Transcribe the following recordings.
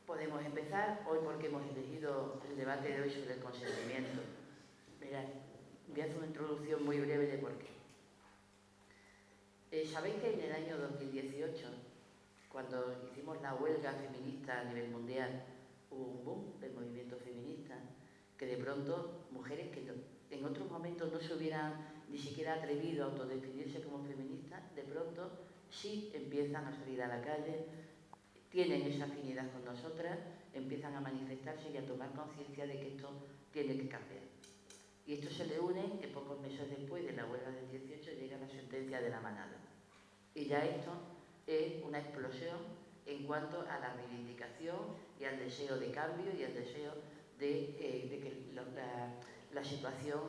Podemos empezar hoy porque hemos elegido el debate de hoy sobre el consentimiento. Mirad, voy a hacer una introducción muy breve de por qué. Sabéis que en el año 2018, cuando hicimos la huelga feminista a nivel mundial, hubo un boom del movimiento feminista, que de pronto mujeres que en otros momentos no se hubieran ni siquiera atrevido a autodefinirse como feministas, de pronto sí empiezan a salir a la calle, tienen esa afinidad con nosotras, empiezan a manifestarse y a tomar conciencia de que esto tiene que cambiar. Y esto se le une que pocos meses después de la huelga del 18 llega la sentencia de la manada. Y ya esto es una explosión en cuanto a la reivindicación y al deseo de cambio y al deseo de que la situación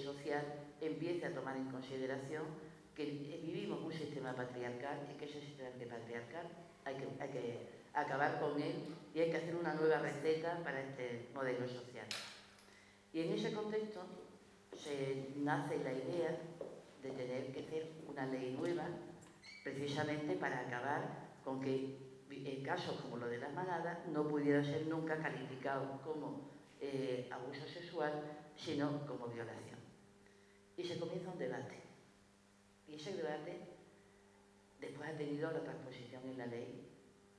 social empiece a tomar en consideración que vivimos un sistema patriarcal y que ese sistema patriarcal hay que acabar con él y hay que hacer una nueva receta para este modelo social. Y en ese contexto se nace la idea de tener que hacer una ley nueva precisamente para acabar con que casos como lo de las manadas no pudieran ser nunca calificados como abuso sexual, sino como violación. Y se comienza un debate. Y ese debate después ha tenido la transposición en la ley.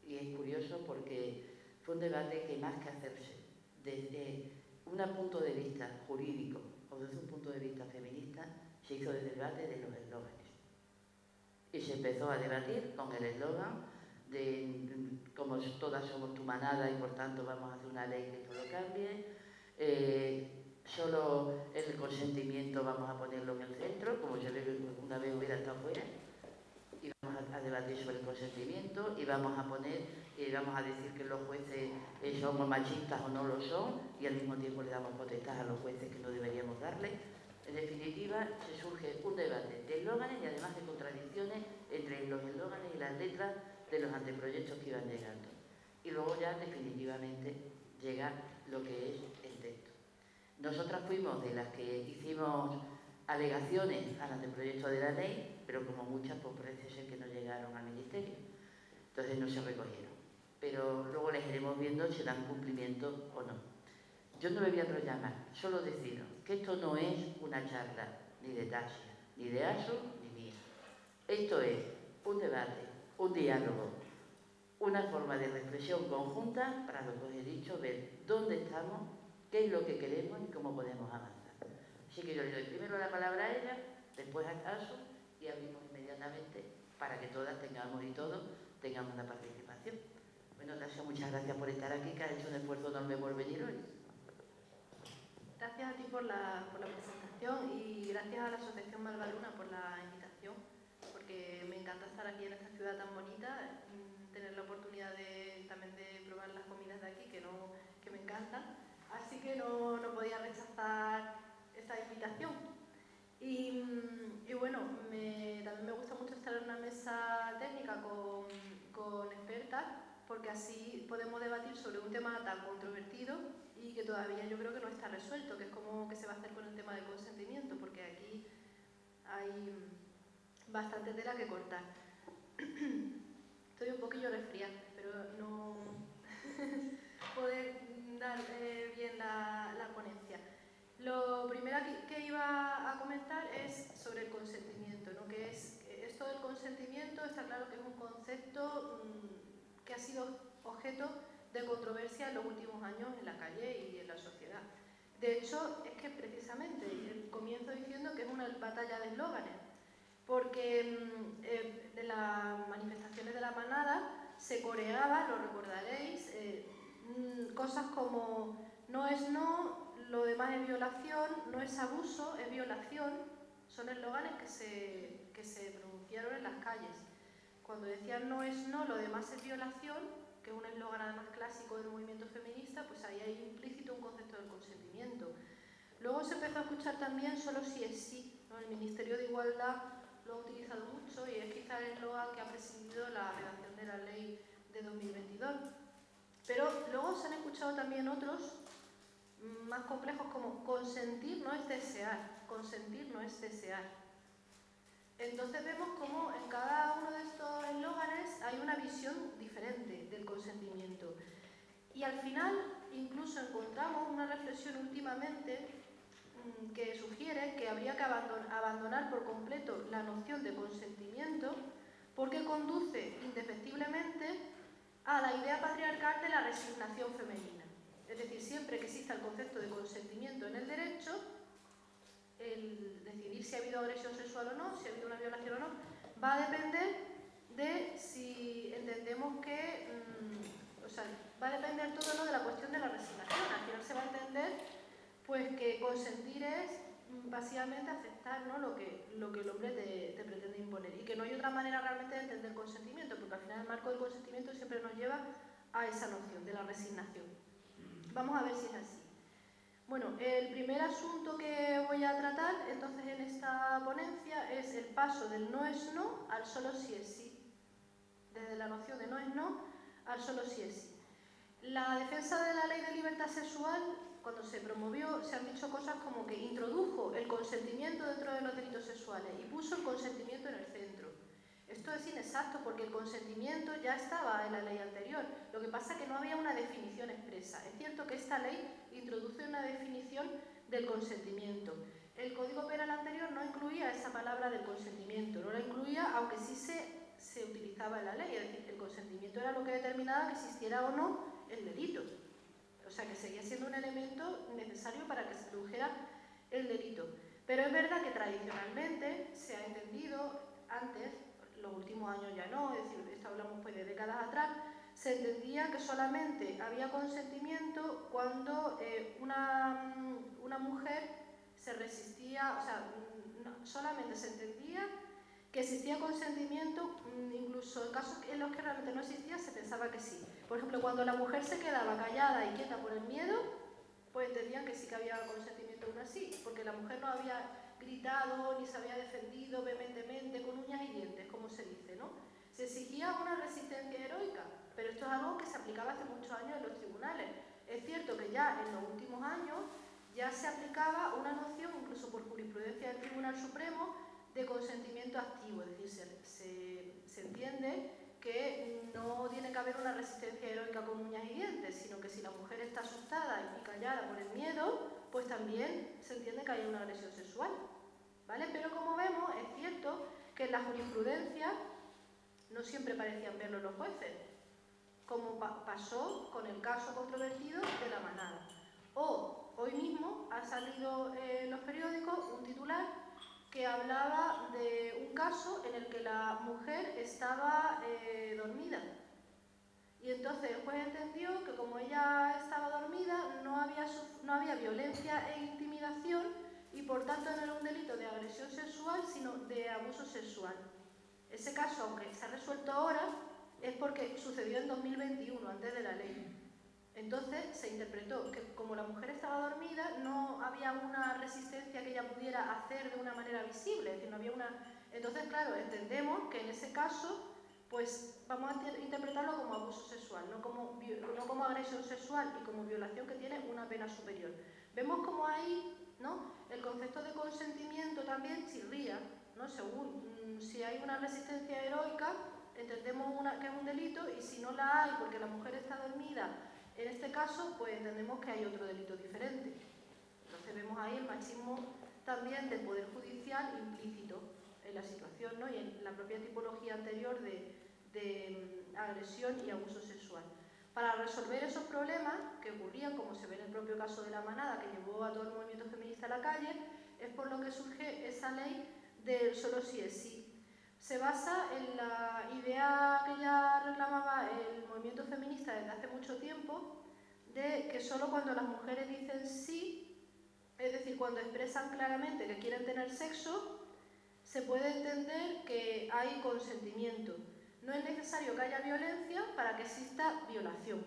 Y es curioso porque fue un debate que más que hacerse desde un punto de vista jurídico o desde un punto de vista feminista, se hizo el debate de los eslóganes. Y se empezó a debatir con el eslogan de como todas somos tu manada y por tanto vamos a hacer una ley que todo lo cambie, solo el consentimiento vamos a ponerlo en el centro, como yo una vez hubiera estado fuera, y vamos a debatir sobre el consentimiento y vamos a decir que los jueces somos machistas o no lo son y al mismo tiempo le damos potestad a los jueces que no deberíamos darle. En definitiva, se surge un debate de eslóganes y además de contradicciones entre los eslóganes y las letras de los anteproyectos que iban llegando. Y luego ya definitivamente llega lo que es el texto. Nosotras fuimos de las que hicimos alegaciones al anteproyecto de la ley, pero como muchas, pues parece ser que no llegaron al Ministerio. Entonces no se recogieron. Pero luego les iremos viendo si dan cumplimiento o no. Yo no me voy a enrollar más, solo deciros que esto no es una charla ni de Tasia, ni de Aso, ni mía. Esto es un debate, un diálogo, una forma de reflexión conjunta para lo que os he dicho, ver dónde estamos, qué es lo que queremos y cómo podemos avanzar. Así que yo le doy primero la palabra a ella, después a Aso y abrimos inmediatamente para que todas tengamos y todos tengamos la participación. Bueno, Tasia, muchas gracias por estar aquí, que has hecho un esfuerzo enorme por venir hoy. Gracias a ti por la presentación y gracias a la Asociación Malvaluna por la invitación, porque me encanta estar aquí en esta ciudad tan bonita, tener la oportunidad también de probar las comidas de aquí, que me encantan. Así que no podía rechazar esta invitación. Y bueno, también me gusta mucho estar en una mesa técnica con expertas, porque así podemos debatir sobre un tema tan controvertido y que todavía yo creo que no está resuelto, que es como que se va a hacer con el tema del consentimiento, porque aquí hay bastante tela que cortar. Estoy un poquillo resfriada, pero no poder dar bien la ponencia. Lo primero que iba a comentar es sobre el consentimiento, ¿no? Que es esto del consentimiento, está claro que es un concepto que ha sido objeto de controversia en los últimos años en la calle y en la sociedad. De hecho, es que precisamente comienzo diciendo que es una batalla de eslóganes, porque de las manifestaciones de la manada se coreaba, lo recordaréis, cosas como no es no, lo demás es violación, no es abuso, es violación. Son eslóganes que se pronunciaron en las calles. Cuando decían no es no, lo demás es violación, que es un eslogan además clásico del movimiento feminista, pues ahí hay implícito un concepto del consentimiento. Luego se empezó a escuchar también solo si es sí, ¿no? El Ministerio de Igualdad lo ha utilizado mucho y es quizá el eslogan que ha presidido la redacción de la ley de 2022. Pero luego se han escuchado también otros más complejos como consentir no es desear, consentir no es desear. Entonces vemos cómo en cada uno de estos eslóganes hay una visión diferente del consentimiento. Y al final incluso encontramos una reflexión últimamente que sugiere que habría que abandonar por completo la noción de consentimiento porque conduce indefectiblemente a la idea patriarcal de la resignación femenina. Es decir, siempre que exista el concepto de consentimiento en el derecho, el decidir si ha habido agresión sexual o no, si ha habido una violación o no, va a depender de si entendemos que, va a depender todo lo de la cuestión de la resignación. Al final se va a entender pues que consentir es básicamente aceptar, ¿no?, lo que el hombre te pretende imponer, y que no hay otra manera realmente de entender consentimiento, porque al final el marco del consentimiento siempre nos lleva a esa noción de la resignación. Vamos a ver si es así. Bueno, el primer asunto que voy a tratar entonces en esta ponencia es el paso del no es no al solo sí es sí. Desde la noción de no es no al solo sí es sí. La defensa de la ley de libertad sexual, cuando se promovió, se han dicho cosas como que introdujo el consentimiento dentro de los delitos sexuales y puso el consentimiento en el centro. Esto es inexacto porque el consentimiento ya estaba en la ley anterior, lo que pasa es que no había una definición expresa. Es cierto que esta ley introduce una definición del consentimiento. El Código Penal anterior no incluía esa palabra del consentimiento, no la incluía, aunque sí se utilizaba en la ley, es decir, el consentimiento era lo que determinaba que existiera o no el delito. O sea, que seguía siendo un elemento necesario para que se produjera el delito. Pero es verdad que tradicionalmente se ha entendido, antes, los últimos años ya no, es decir, esto hablamos pues de décadas atrás, se entendía que solamente había consentimiento cuando una mujer se resistía, o sea, solamente se entendía que existía consentimiento, incluso en casos en los que realmente no existía, se pensaba que sí. Por ejemplo, cuando la mujer se quedaba callada y quieta por el miedo, pues entendían que sí que había consentimiento aún así, porque la mujer no había gritado ni se había defendido vehementemente con uñas y dientes, como se dice, ¿no? Se exigía una resistencia heroica, pero esto es algo que se aplicaba hace muchos años en los tribunales. Es cierto que ya en los últimos años ya se aplicaba una noción, incluso por jurisprudencia del Tribunal Supremo, de consentimiento activo, es decir, se entiende que no tiene que haber una resistencia heroica con uñas y dientes, sino que si la mujer está asustada y callada por el miedo, pues también se entiende que hay una agresión sexual, ¿vale? Pero como vemos, es cierto que en la jurisprudencia no siempre parecían verlo los jueces, como pasó con el caso controvertido de La Manada. O hoy mismo ha salido en los periódicos un titular que hablaba de un caso en el que la mujer estaba dormida. Y entonces el juez entendió que como ella estaba dormida no había violencia e intimidación y por tanto no era un delito de agresión sexual, sino de abuso sexual. Ese caso, aunque se ha resuelto ahora, es porque sucedió en 2021, antes de la ley. Entonces se interpretó que como la mujer estaba dormida no había una resistencia que ella pudiera hacer de una manera visible, es decir, no había una... Entonces, claro, entendemos que en ese caso pues vamos a interpretarlo como abuso sexual, no como agresión sexual y como violación que tiene una pena superior. Vemos como ahí, ¿no?, el concepto de consentimiento también chirría, ¿no? Según si hay una resistencia heroica, entendemos que es un delito, y si no la hay porque la mujer está dormida, en este caso, pues entendemos que hay otro delito diferente. Entonces vemos ahí el machismo también del Poder Judicial implícito en la situación, ¿no?, y en la propia tipología anterior de agresión y abuso sexual. Para resolver esos problemas que ocurrían, como se ve en el propio caso de La Manada, que llevó a todo el movimiento feminista a la calle, es por lo que surge esa ley del solo sí es sí. Se basa en la idea que ya reclamaba el movimiento feminista desde hace mucho tiempo, de que solo cuando las mujeres dicen sí, es decir, cuando expresan claramente que quieren tener sexo, se puede entender que hay consentimiento. No es necesario que haya violencia para que exista violación.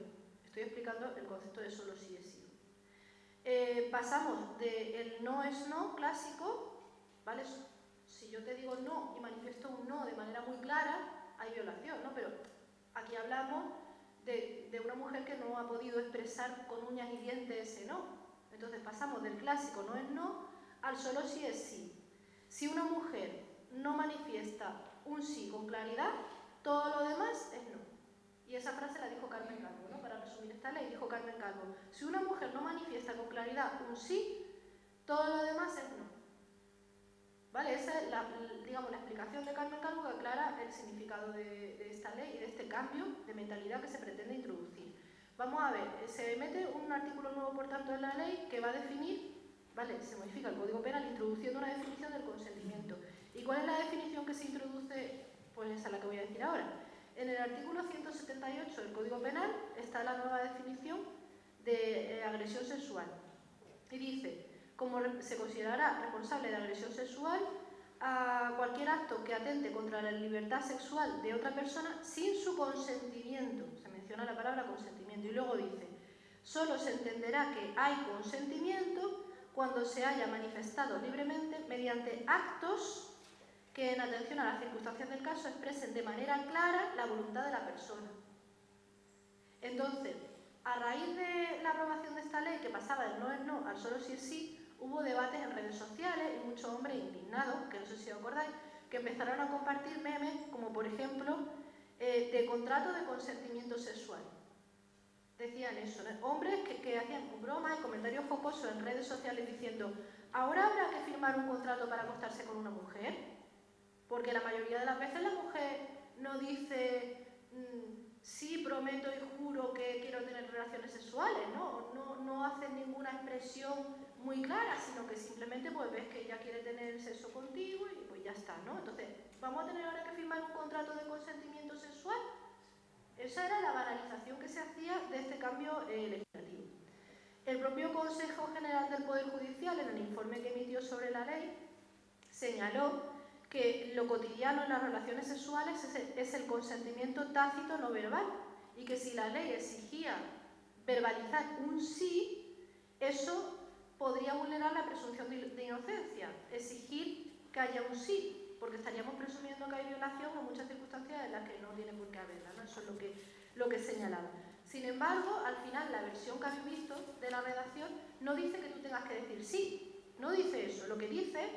Estoy explicando el concepto de solo sí es sí. Pasamos del no es no clásico, ¿vale? Si yo te digo no y manifiesto un no de manera muy clara, hay violación, ¿no? Pero aquí hablamos de una mujer que no ha podido expresar con uñas y dientes ese no. Entonces pasamos del clásico no es no al solo sí es sí. Si una mujer no manifiesta un sí con claridad, todo lo demás es no. Y esa frase la dijo Carmen Calvo, ¿no?, para resumir esta esta ley, dijo Carmen Calvo. Si una mujer no manifiesta con claridad un sí, todo lo demás es no. ¿Vale? Esa es digamos, la explicación de Carmen Calvo que aclara el significado de esta ley y de este cambio de mentalidad que se pretende introducir. Vamos a ver, se mete un artículo nuevo, por tanto, en la ley que va a definir, ¿vale? Se modifica el Código Penal introduciendo una definición del consentimiento. ¿Y cuál es la definición que se introduce? Pues esa es la que voy a decir ahora. En el artículo 178 del Código Penal está la nueva definición de agresión sexual. Y dice, como se considerará responsable de agresión sexual a cualquier acto que atente contra la libertad sexual de otra persona sin su consentimiento. Se menciona la palabra consentimiento. Y luego dice, solo se entenderá que hay consentimiento cuando se haya manifestado libremente mediante actos que, en atención a las circunstancias del caso, expresen de manera clara la voluntad de la persona. Entonces, a raíz de la aprobación de esta ley, que pasaba del no es no al solo sí es sí, hubo debates en redes sociales y muchos hombres indignados, que no sé si os acordáis, que empezaron a compartir memes, como por ejemplo, de contrato de consentimiento sexual. Decían eso, ¿no? Hombres que hacían bromas y comentarios jocosos en redes sociales diciendo, ¿ahora habrá que firmar un contrato para acostarse con una mujer? Porque la mayoría de las veces la mujer no dice, sí, prometo y juro que quiero tener relaciones sexuales, ¿no? No hacen ninguna expresión muy clara, sino que simplemente pues ves que ella quiere tener sexo contigo y pues ya está, ¿no? Entonces, ¿vamos a tener ahora que firmar un contrato de consentimiento sexual? Esa era la banalización que se hacía de este cambio legislativo. El propio Consejo General del Poder Judicial, en el informe que emitió sobre la ley, señaló que lo cotidiano en las relaciones sexuales es el consentimiento tácito no verbal y que si la ley exigía verbalizar un sí, eso podría vulnerar la presunción de inocencia, exigir que haya un sí, porque estaríamos presumiendo que hay violación en muchas circunstancias en las que no tiene por qué haberla, ¿no? Eso es lo que señalaba. Sin embargo, al final, la versión que habéis visto de la redacción no dice que tú tengas que decir sí, no dice eso. Lo que dice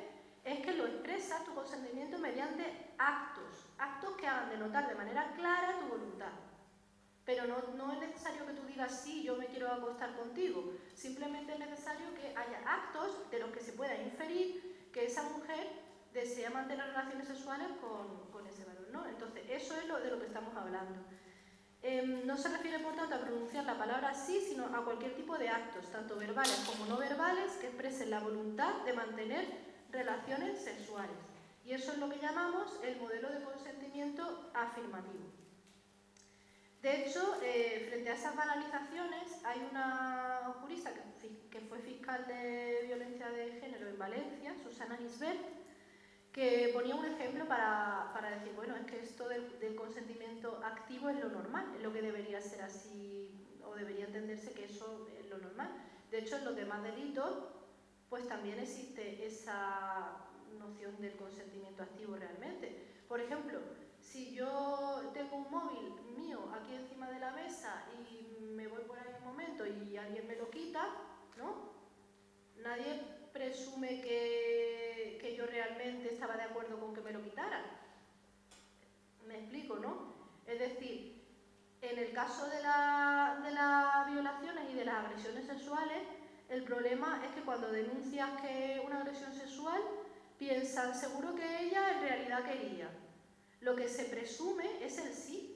es que lo expresas tu consentimiento mediante actos que hagan denotar de manera clara tu voluntad. Pero no es necesario que tú digas sí, yo me quiero acostar contigo. Simplemente es necesario que haya actos de los que se pueda inferir que esa mujer desea mantener relaciones sexuales con ese varón, ¿no? Entonces, eso es de lo que estamos hablando. No se refiere, por tanto, a pronunciar la palabra sí, sino a cualquier tipo de actos, tanto verbales como no verbales, que expresen la voluntad de mantener relaciones sexuales. Y eso es lo que llamamos el modelo de consentimiento afirmativo. De hecho, frente a esas banalizaciones, hay una jurista que fue fiscal de violencia de género en Valencia, Susana Gisbert, que ponía un ejemplo para decir, bueno, es que esto del consentimiento activo es lo normal, es lo que debería ser así, o debería entenderse que eso es lo normal. De hecho, en los demás delitos, pues también existe esa noción del consentimiento activo realmente. Por ejemplo, si yo tengo un móvil mío aquí encima de la mesa y me voy por ahí un momento y alguien me lo quita, ¿no? Nadie presume que yo realmente estaba de acuerdo con que me lo quitaran. Me explico, ¿no? Es decir, en el caso de las violaciones y de las agresiones sexuales, el problema es que cuando denuncias que una agresión sexual, piensan seguro que ella en realidad quería. Lo que se presume es el sí.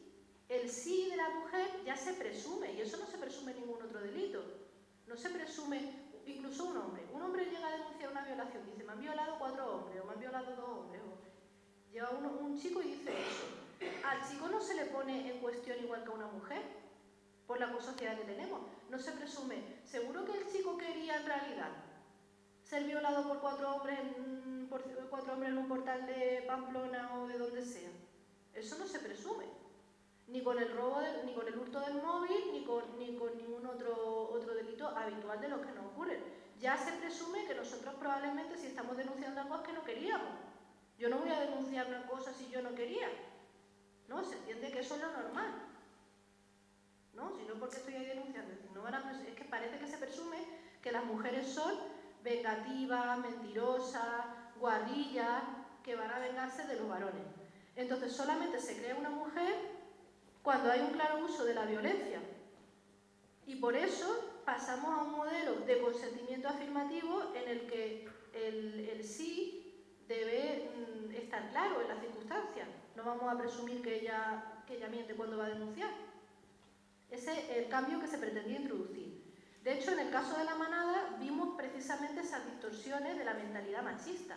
El sí de la mujer ya se presume, y eso no se presume en ningún otro delito. No se presume, incluso un hombre llega a denunciar una violación, dice, me han violado 4 hombres, o me han violado 2 hombres, o llega un chico y dice eso. Al chico no se le pone en cuestión igual que a una mujer, por la sociedad que tenemos. No se presume, seguro que el chico quería en realidad ser violado por 4 hombres en un portal de Pamplona o de donde sea. Eso no se presume. Ni con el robo, ni con el hurto del móvil, ni con ningún otro delito habitual de los que nos ocurren. Ya se presume que nosotros probablemente, si estamos denunciando algo, es que no queríamos. Yo no voy a denunciar una cosa si yo no quería. ¿No? Se entiende que eso es lo normal. ¿No? Si no, ¿por qué estoy ahí denunciando? Es que parece que se presume que las mujeres son vengativas, mentirosas, guarrillas, que van a vengarse de los varones. Entonces solamente se crea una mujer cuando hay un claro uso de la violencia Y por eso pasamos a un modelo de consentimiento afirmativo en el que el sí debe estar claro en las circunstancias. No vamos a presumir que ella miente cuando va a denunciar. Ese es el cambio que se pretendía introducir. De hecho, en el caso de la manada vimos precisamente esas distorsiones de la mentalidad machista.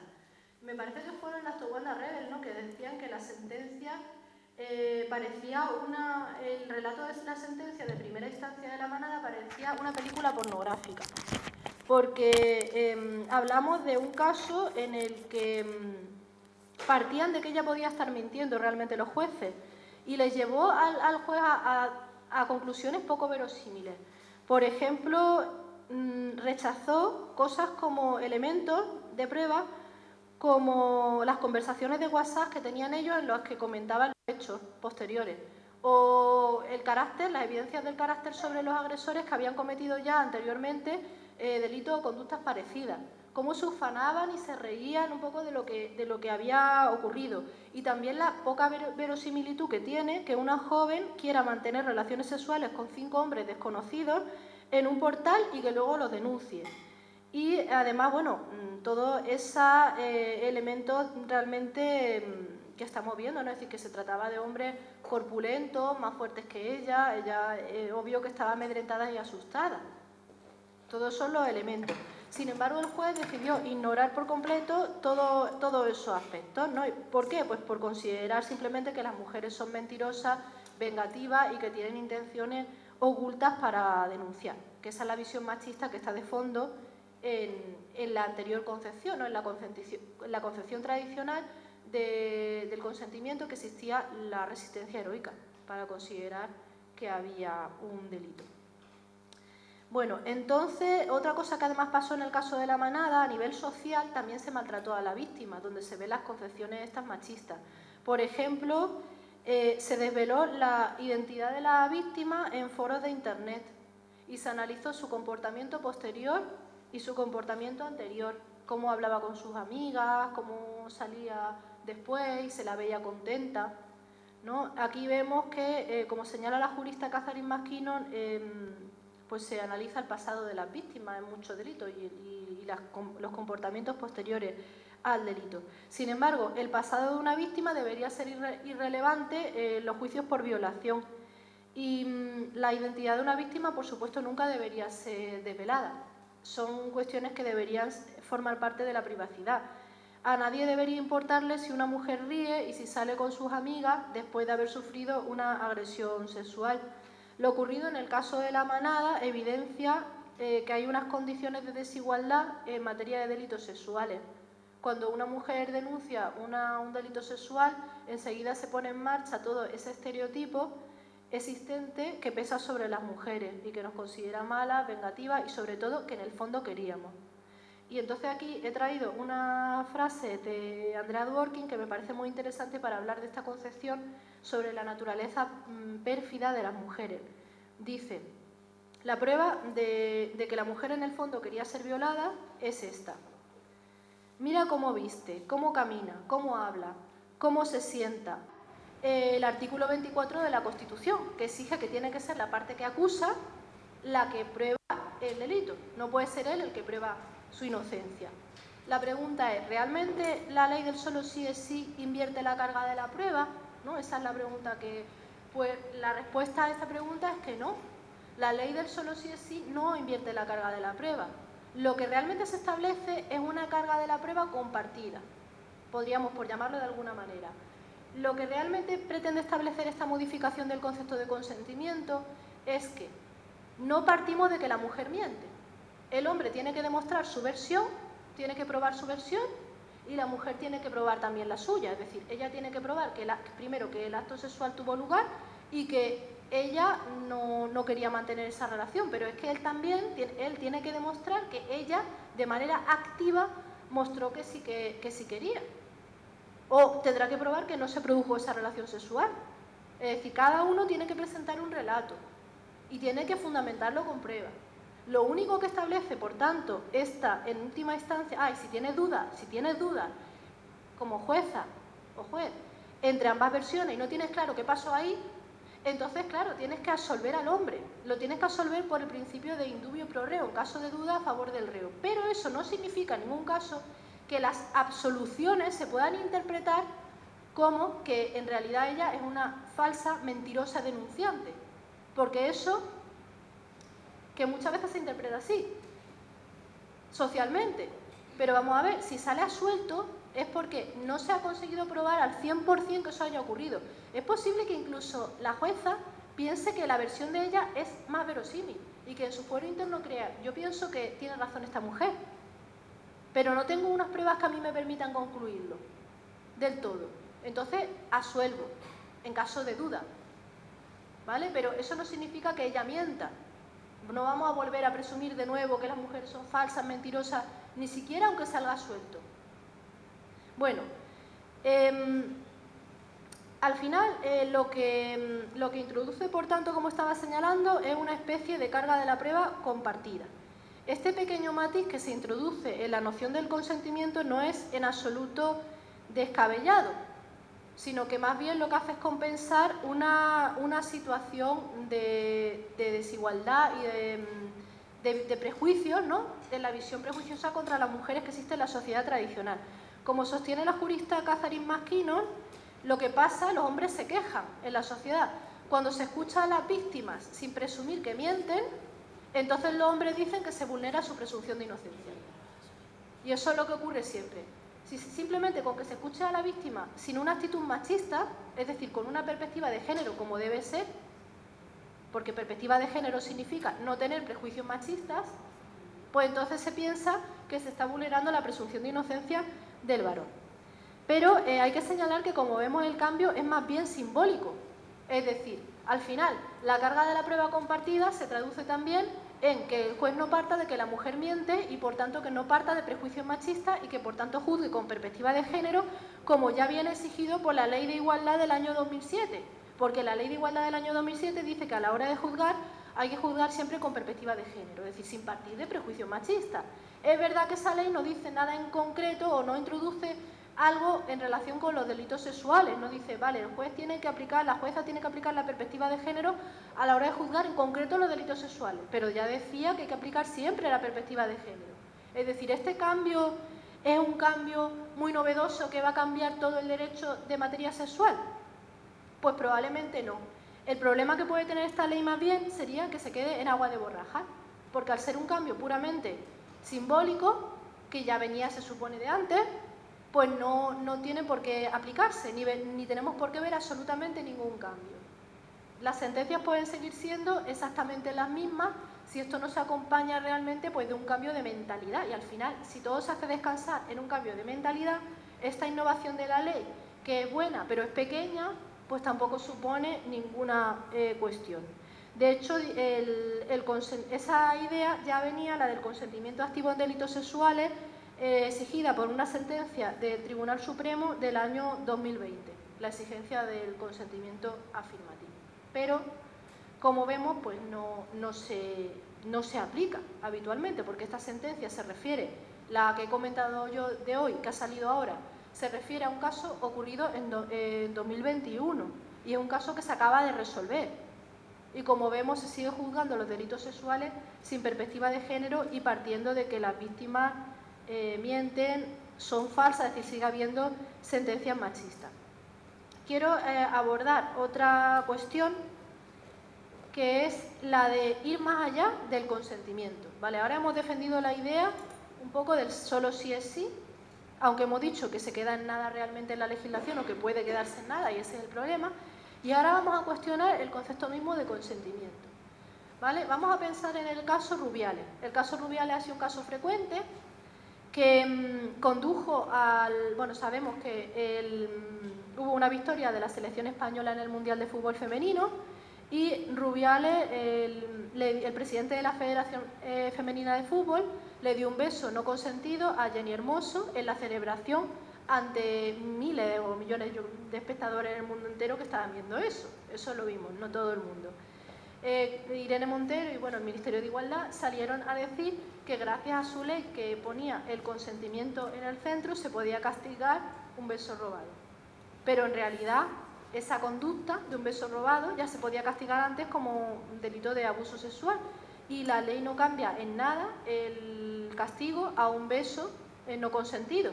Me parece que fueron las Towanda Rebel, ¿no?, que decían que la sentencia parecía el relato de la sentencia de primera instancia de la manada parecía una película pornográfica. Porque hablamos de un caso en el que partían de que ella podía estar mintiendo realmente los jueces y les llevó al juez a conclusiones poco verosímiles. Por ejemplo, rechazó cosas como elementos de prueba, como las conversaciones de WhatsApp que tenían ellos en los que comentaban los hechos posteriores, o el carácter, las evidencias del carácter sobre los agresores que habían cometido ya anteriormente delitos o conductas parecidas, cómo se ufanaban y se reían un poco de lo que había ocurrido, y también la poca verosimilitud que tiene que una joven quiera mantener relaciones sexuales con 5 hombres desconocidos en un portal y que luego los denuncie. Y además, bueno, todos esos elementos realmente que estamos viendo, ¿no? Es decir, que se trataba de hombres corpulentos, más fuertes que ella obvio que estaba amedrentada y asustada. Todos son los elementos. Sin embargo, el juez decidió ignorar por completo todos esos aspectos, ¿no? ¿Por qué? Pues por considerar simplemente que las mujeres son mentirosas, vengativas y que tienen intenciones ocultas para denunciar, que esa es la visión machista que está de fondo en la anterior concepción, ¿no? En la concepción tradicional del consentimiento, que existía la resistencia heroica para considerar que había un delito. Bueno, entonces, otra cosa que además pasó en el caso de la manada, a nivel social también se maltrató a la víctima, donde se ven las concepciones estas machistas. Por ejemplo, se desveló la identidad de la víctima en foros de internet y se analizó su comportamiento posterior y su comportamiento anterior, cómo hablaba con sus amigas, cómo salía después y se la veía contenta, ¿no? Aquí vemos que, como señala la jurista Catherine McKinnon, pues se analiza el pasado de las víctimas en muchos delitos y los comportamientos posteriores al delito. Sin embargo, el pasado de una víctima debería ser irrelevante en los juicios por violación y la identidad de una víctima, por supuesto, nunca debería ser desvelada. Son cuestiones que deberían formar parte de la privacidad. A nadie debería importarle si una mujer ríe y si sale con sus amigas después de haber sufrido una agresión sexual. Lo ocurrido en el caso de la manada evidencia que hay unas condiciones de desigualdad en materia de delitos sexuales. Cuando una mujer denuncia un delito sexual, enseguida se pone en marcha todo ese estereotipo existente que pesa sobre las mujeres y que nos considera malas, vengativas y sobre todo que en el fondo queríamos. Y entonces aquí he traído una frase de Andrea Dworkin que me parece muy interesante para hablar de esta concepción sobre la naturaleza pérfida de las mujeres. Dice: la prueba de que la mujer en el fondo quería ser violada es esta. Mira cómo viste, cómo camina, cómo habla, cómo se sienta. El artículo 24 de la Constitución, que exige que tiene que ser la parte que acusa la que prueba el delito. No puede ser él el que prueba su inocencia. La pregunta es, ¿realmente la ley del solo sí es sí invierte la carga de la prueba? ¿No? Esa es la pregunta que... Pues la respuesta a esta pregunta es que no. La ley del solo sí es sí no invierte la carga de la prueba. Lo que realmente se establece es una carga de la prueba compartida. Podríamos, por llamarlo de alguna manera. Lo que realmente pretende establecer esta modificación del concepto de consentimiento es que no partimos de que la mujer miente. El hombre tiene que demostrar su versión, tiene que probar su versión y la mujer tiene que probar también la suya. Es decir, ella tiene que probar que primero que el acto sexual tuvo lugar y que ella no quería mantener esa relación, pero es que él tiene que demostrar que ella de manera activa mostró que sí quería. O tendrá que probar que no se produjo esa relación sexual. Es decir, cada uno tiene que presentar un relato y tiene que fundamentarlo con pruebas. Lo único que establece, por tanto, esta en última instancia, y si tienes dudas como jueza o juez entre ambas versiones y no tienes claro qué pasó ahí, Entonces, claro, tienes que absolver al hombre, lo tienes que absolver por el principio de indubio pro reo, en caso de duda a favor del reo. Pero eso no significa en ningún caso que las absoluciones se puedan interpretar como que en realidad ella es una falsa, mentirosa denunciante, porque eso, que muchas veces se interpreta así, socialmente. Pero vamos a ver, si sale absuelto es porque no se ha conseguido probar al 100% que eso haya ocurrido. Es posible que incluso la jueza piense que la versión de ella es más verosímil y que en su fuero interno crea, yo pienso que tiene razón esta mujer, pero no tengo unas pruebas que a mí me permitan concluirlo del todo. Entonces, absuelvo en caso de duda, ¿vale? Pero eso no significa que ella mienta. No vamos a volver a presumir de nuevo que las mujeres son falsas, mentirosas, ni siquiera aunque salga suelto. Bueno, al final lo que introduce, por tanto, como estaba señalando, es una especie de carga de la prueba compartida. Este pequeño matiz que se introduce en la noción del consentimiento no es en absoluto descabellado, sino que más bien lo que hace es compensar una situación de desigualdad y de prejuicios, ¿no?, de la visión prejuiciosa contra las mujeres que existe en la sociedad tradicional. Como sostiene la jurista Catherine McKinnon, lo que pasa, los hombres se quejan en la sociedad. Cuando se escucha a las víctimas sin presumir que mienten, entonces los hombres dicen que se vulnera su presunción de inocencia. Y eso es lo que ocurre siempre. Si simplemente con que se escuche a la víctima sin una actitud machista, es decir, con una perspectiva de género como debe ser, porque perspectiva de género significa no tener prejuicios machistas, pues entonces se piensa que se está vulnerando la presunción de inocencia del varón. Pero hay que señalar que, como vemos, el cambio es más bien simbólico. Es decir, al final, la carga de la prueba compartida se traduce también en que el juez no parta de que la mujer miente y, por tanto, que no parta de prejuicios machistas y que, por tanto, juzgue con perspectiva de género, como ya viene exigido por la Ley de Igualdad del año 2007. Porque la Ley de Igualdad del año 2007 dice que a la hora de juzgar hay que juzgar siempre con perspectiva de género, es decir, sin partir de prejuicios machistas. Es verdad que esa ley no dice nada en concreto o no introduce algo en relación con los delitos sexuales, no dice, vale, el juez tiene que aplicar, la jueza tiene que aplicar la perspectiva de género a la hora de juzgar en concreto los delitos sexuales, pero ya decía que hay que aplicar siempre la perspectiva de género. Es decir, este cambio es un cambio muy novedoso que va a cambiar todo el derecho de materia sexual. Pues probablemente no. El problema que puede tener esta ley más bien sería que se quede en agua de borrajas, porque al ser un cambio puramente simbólico, que ya venía, se supone, de antes, pues no tiene por qué aplicarse, ni tenemos por qué ver absolutamente ningún cambio. Las sentencias pueden seguir siendo exactamente las mismas si esto no se acompaña realmente, pues, de un cambio de mentalidad. Y al final, si todo se hace descansar en un cambio de mentalidad, esta innovación de la ley, que es buena pero es pequeña, pues tampoco supone ninguna cuestión. De hecho, esa idea ya venía, la del consentimiento activo en delitos sexuales, exigida por una sentencia del Tribunal Supremo del año 2020, la exigencia del consentimiento afirmativo. Pero, como vemos, pues no se aplica habitualmente, porque esta sentencia se refiere, la que he comentado yo de hoy, que ha salido ahora, se refiere a un caso ocurrido en 2021 y es un caso que se acaba de resolver. Y como vemos, se sigue juzgando los delitos sexuales sin perspectiva de género y partiendo de que las víctimas mienten, son falsas, es decir, sigue habiendo sentencias machistas. Quiero abordar otra cuestión, que es la de ir más allá del consentimiento. ¿Vale? Ahora hemos defendido la idea un poco del solo sí es sí, aunque hemos dicho que se queda en nada realmente en la legislación o que puede quedarse en nada, y ese es el problema. Y ahora vamos a cuestionar el concepto mismo de consentimiento. ¿Vale? Vamos a pensar en el caso Rubiales. El caso Rubiales ha sido un caso frecuente que condujo al... Bueno, sabemos que hubo una victoria de la selección española en el Mundial de Fútbol Femenino y Rubiales, el presidente de la Federación Femenina de Fútbol, le dio un beso no consentido a Jenny Hermoso en la celebración ante miles o millones de espectadores en el mundo entero que estaban viendo eso. Eso lo vimos, no todo el mundo. Irene Montero y el Ministerio de Igualdad salieron a decir que gracias a su ley que ponía el consentimiento en el centro se podía castigar un beso robado. Pero en realidad esa conducta de un beso robado ya se podía castigar antes como un delito de abuso sexual. Y la ley no cambia en nada el castigo a un beso no consentido,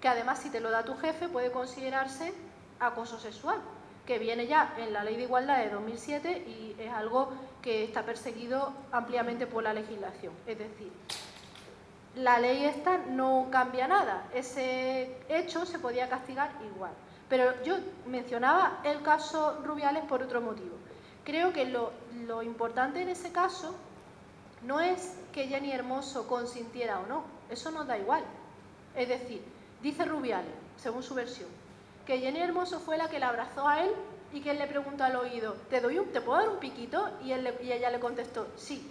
que además si te lo da tu jefe puede considerarse acoso sexual, que viene ya en la Ley de Igualdad de 2007 y es algo que está perseguido ampliamente por la legislación. Es decir, la ley esta no cambia nada, ese hecho se podía castigar igual. Pero yo mencionaba el caso Rubiales por otro motivo. Creo que lo importante en ese caso no es que Jenny Hermoso consintiera o no, eso nos da igual. Es decir, dice Rubiales, según su versión, que Jenny Hermoso fue la que la abrazó a él y que él le preguntó al oído, ¿te puedo dar un piquito? Y ella le contestó, sí.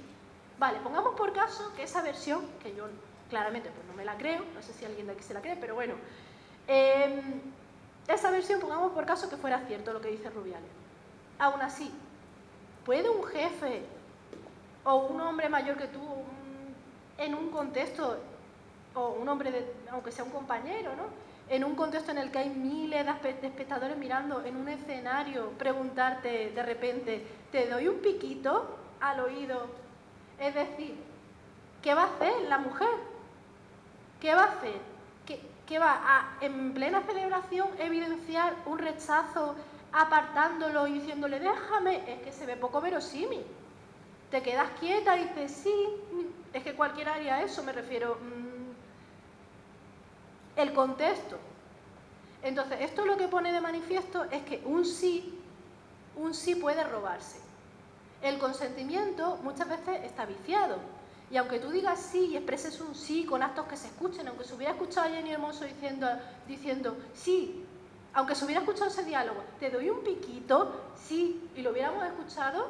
Vale, pongamos por caso que esa versión, que yo claramente pues no me la creo, no sé si alguien de aquí se la cree, pero bueno, esa versión pongamos por caso que fuera cierto lo que dice Rubiales. Aún así, ¿puede un jefe o un hombre mayor que tú en un contexto, o un hombre, aunque sea un compañero, ¿no?, en un contexto en el que hay miles de espectadores mirando en un escenario, preguntarte de repente, ¿te doy un piquito al oído? Es decir, ¿qué va a hacer la mujer? ¿Qué va a hacer? ¿Qué va a, en plena celebración, evidenciar un rechazo apartándolo y diciéndole, déjame? Es que se ve poco verosímil. Te quedas quieta y dices, sí, es que cualquiera haría eso, me refiero. El contexto. Entonces, esto lo que pone de manifiesto es que un sí puede robarse. El consentimiento muchas veces está viciado. Y aunque tú digas sí y expreses un sí con actos que se escuchen, aunque se hubiera escuchado a Jenny Hermoso diciendo sí, aunque se hubiera escuchado ese diálogo, te doy un piquito, sí, y lo hubiéramos escuchado,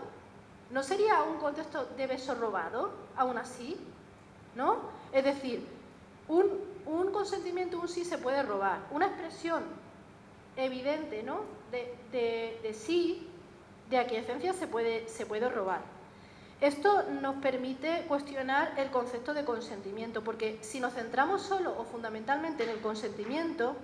¿no sería un contexto de beso robado, aún así? ¿No? Es decir, un consentimiento, un sí se puede robar. Una expresión evidente, ¿no?, de sí, de aquiescencia, se puede robar. Esto nos permite cuestionar el concepto de consentimiento, porque si nos centramos solo o fundamentalmente en el consentimiento,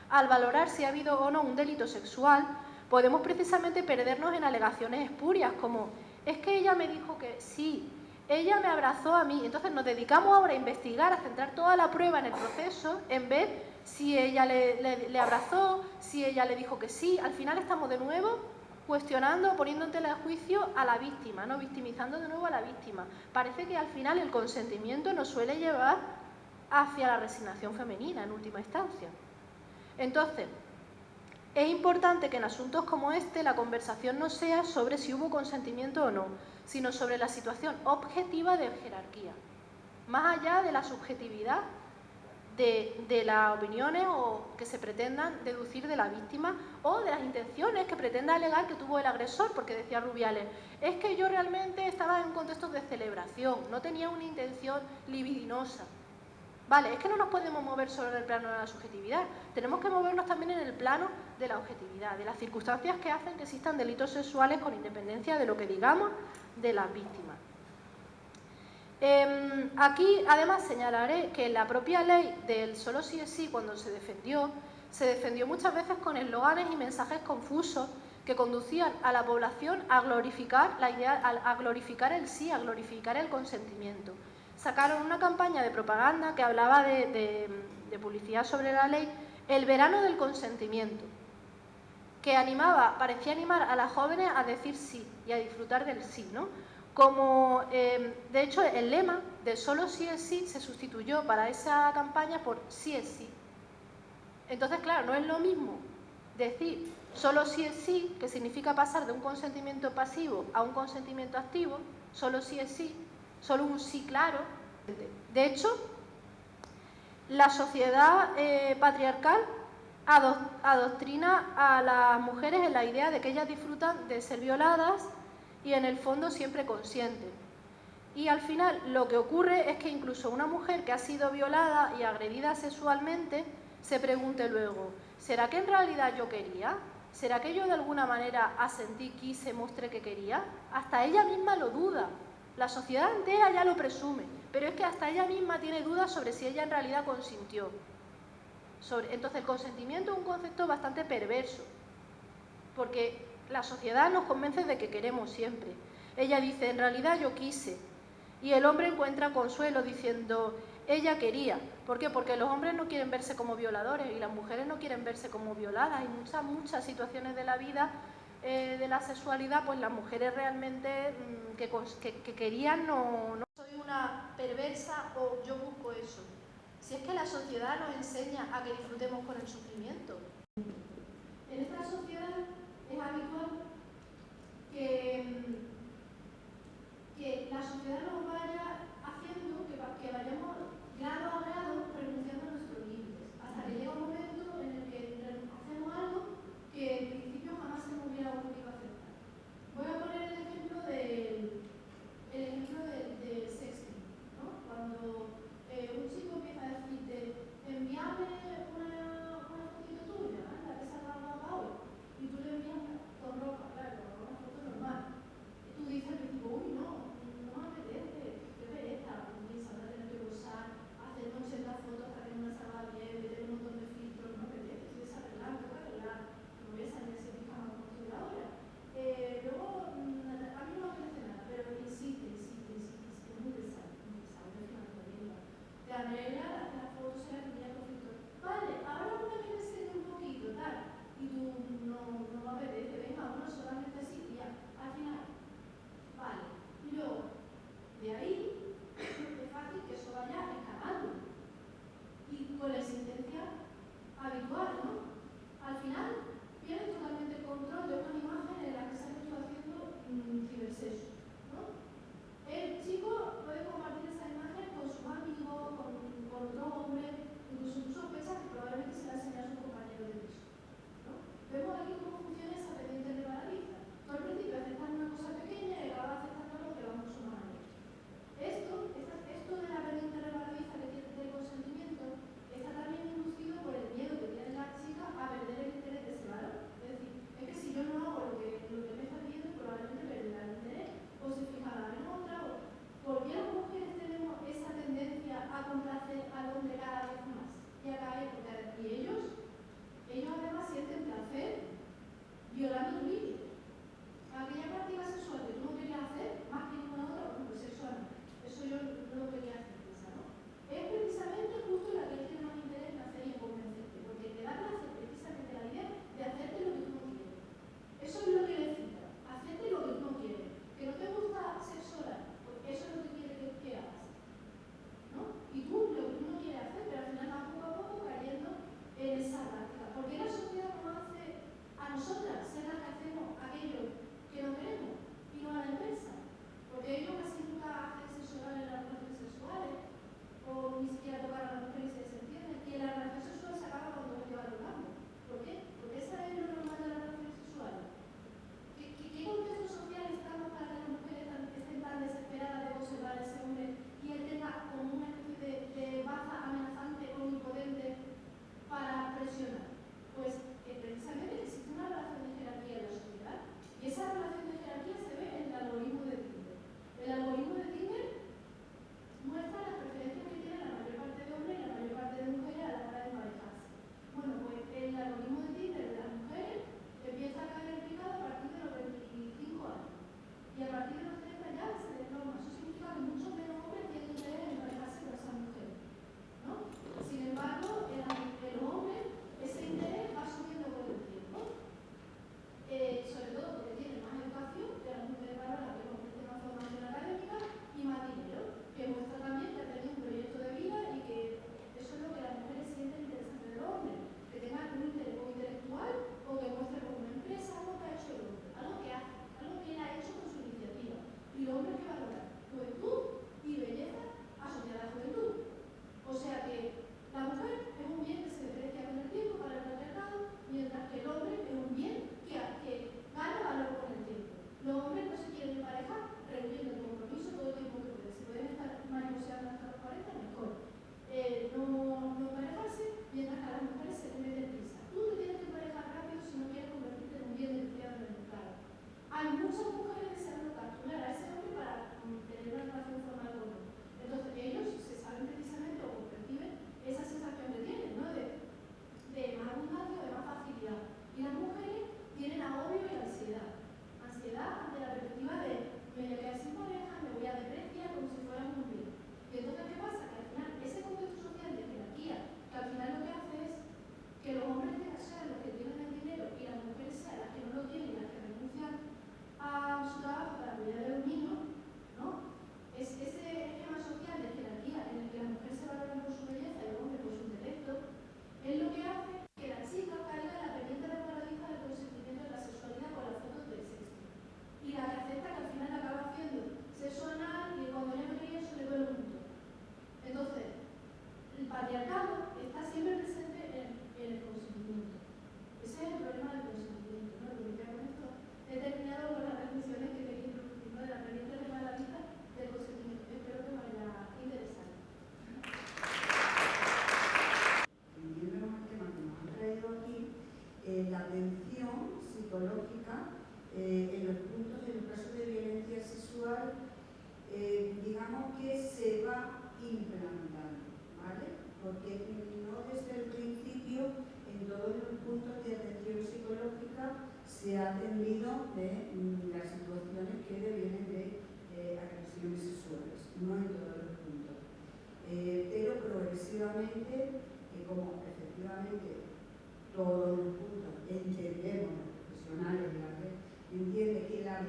al valorar si ha habido o no un delito sexual, podemos precisamente perdernos en alegaciones espurias, como es que ella me dijo que sí, ella me abrazó a mí. Entonces nos dedicamos ahora a investigar, a centrar toda la prueba en el proceso, en ver si ella le abrazó, si ella le dijo que sí. Al final estamos de nuevo cuestionando, poniendo en tela de juicio a la víctima, ¿no?, victimizando de nuevo a la víctima. Parece que al final el consentimiento nos suele llevar hacia la resignación femenina en última instancia. Entonces, es importante que en asuntos como este la conversación no sea sobre si hubo consentimiento o no, sino sobre la situación objetiva de jerarquía, más allá de la subjetividad de las opiniones o que se pretendan deducir de la víctima o de las intenciones que pretenda alegar que tuvo el agresor, porque decía Rubiales, es que yo realmente estaba en contextos de celebración, no tenía una intención libidinosa. Vale, es que no nos podemos mover solo en el plano de la subjetividad, tenemos que movernos también en el plano de la objetividad, de las circunstancias que hacen que existan delitos sexuales con independencia de lo que digamos de las víctimas. Aquí además señalaré que la propia ley del solo sí es sí, cuando se defendió muchas veces con eslóganes y mensajes confusos que conducían a la población a glorificar la idea, a glorificar el sí, a glorificar el consentimiento. Sacaron una campaña de propaganda que hablaba de publicidad sobre la ley, el verano del consentimiento, que parecía animar a las jóvenes a decir sí y a disfrutar del sí, ¿no? Como, de hecho, el lema de solo sí es sí se sustituyó para esa campaña por sí es sí. Entonces, claro, no es lo mismo decir solo sí es sí, que significa pasar de un consentimiento pasivo a un consentimiento activo, solo sí es sí, solo un sí claro. De hecho, la sociedad patriarcal adoctrina a las mujeres en la idea de que ellas disfrutan de ser violadas y en el fondo siempre consienten. Y al final lo que ocurre es que incluso una mujer que ha sido violada y agredida sexualmente se pregunte luego, ¿será que en realidad yo quería? ¿Será que yo de alguna manera asentí, quise, mostré que quería? Hasta ella misma lo duda. La sociedad entera ya lo presume, pero es que hasta ella misma tiene dudas sobre si ella en realidad consintió. Entonces el consentimiento es un concepto bastante perverso. porque la sociedad nos convence de que queremos siempre. Ella dice, en realidad yo quise. Y el hombre encuentra consuelo diciendo, ella quería. ¿Por qué? Porque los hombres no quieren verse como violadores y las mujeres no quieren verse como violadas. Hay muchas situaciones de la vida, de la sexualidad, pues las mujeres realmente que querían no soy una perversa o yo busco eso. Si es que la sociedad nos enseña a que disfrutemos con el sufrimiento. En esta sociedad es habitual que la sociedad nos vaya haciendo que vayamos grado a grado renunciando a nuestros límites, hasta que llega un momento en el que hacemos algo que en principio jamás se nos hubiera ocurrido aceptar. Voy a poner el ejemplo del sexting, ¿no? Cuando un chico empieza a decirte, envíame una fotito tuya,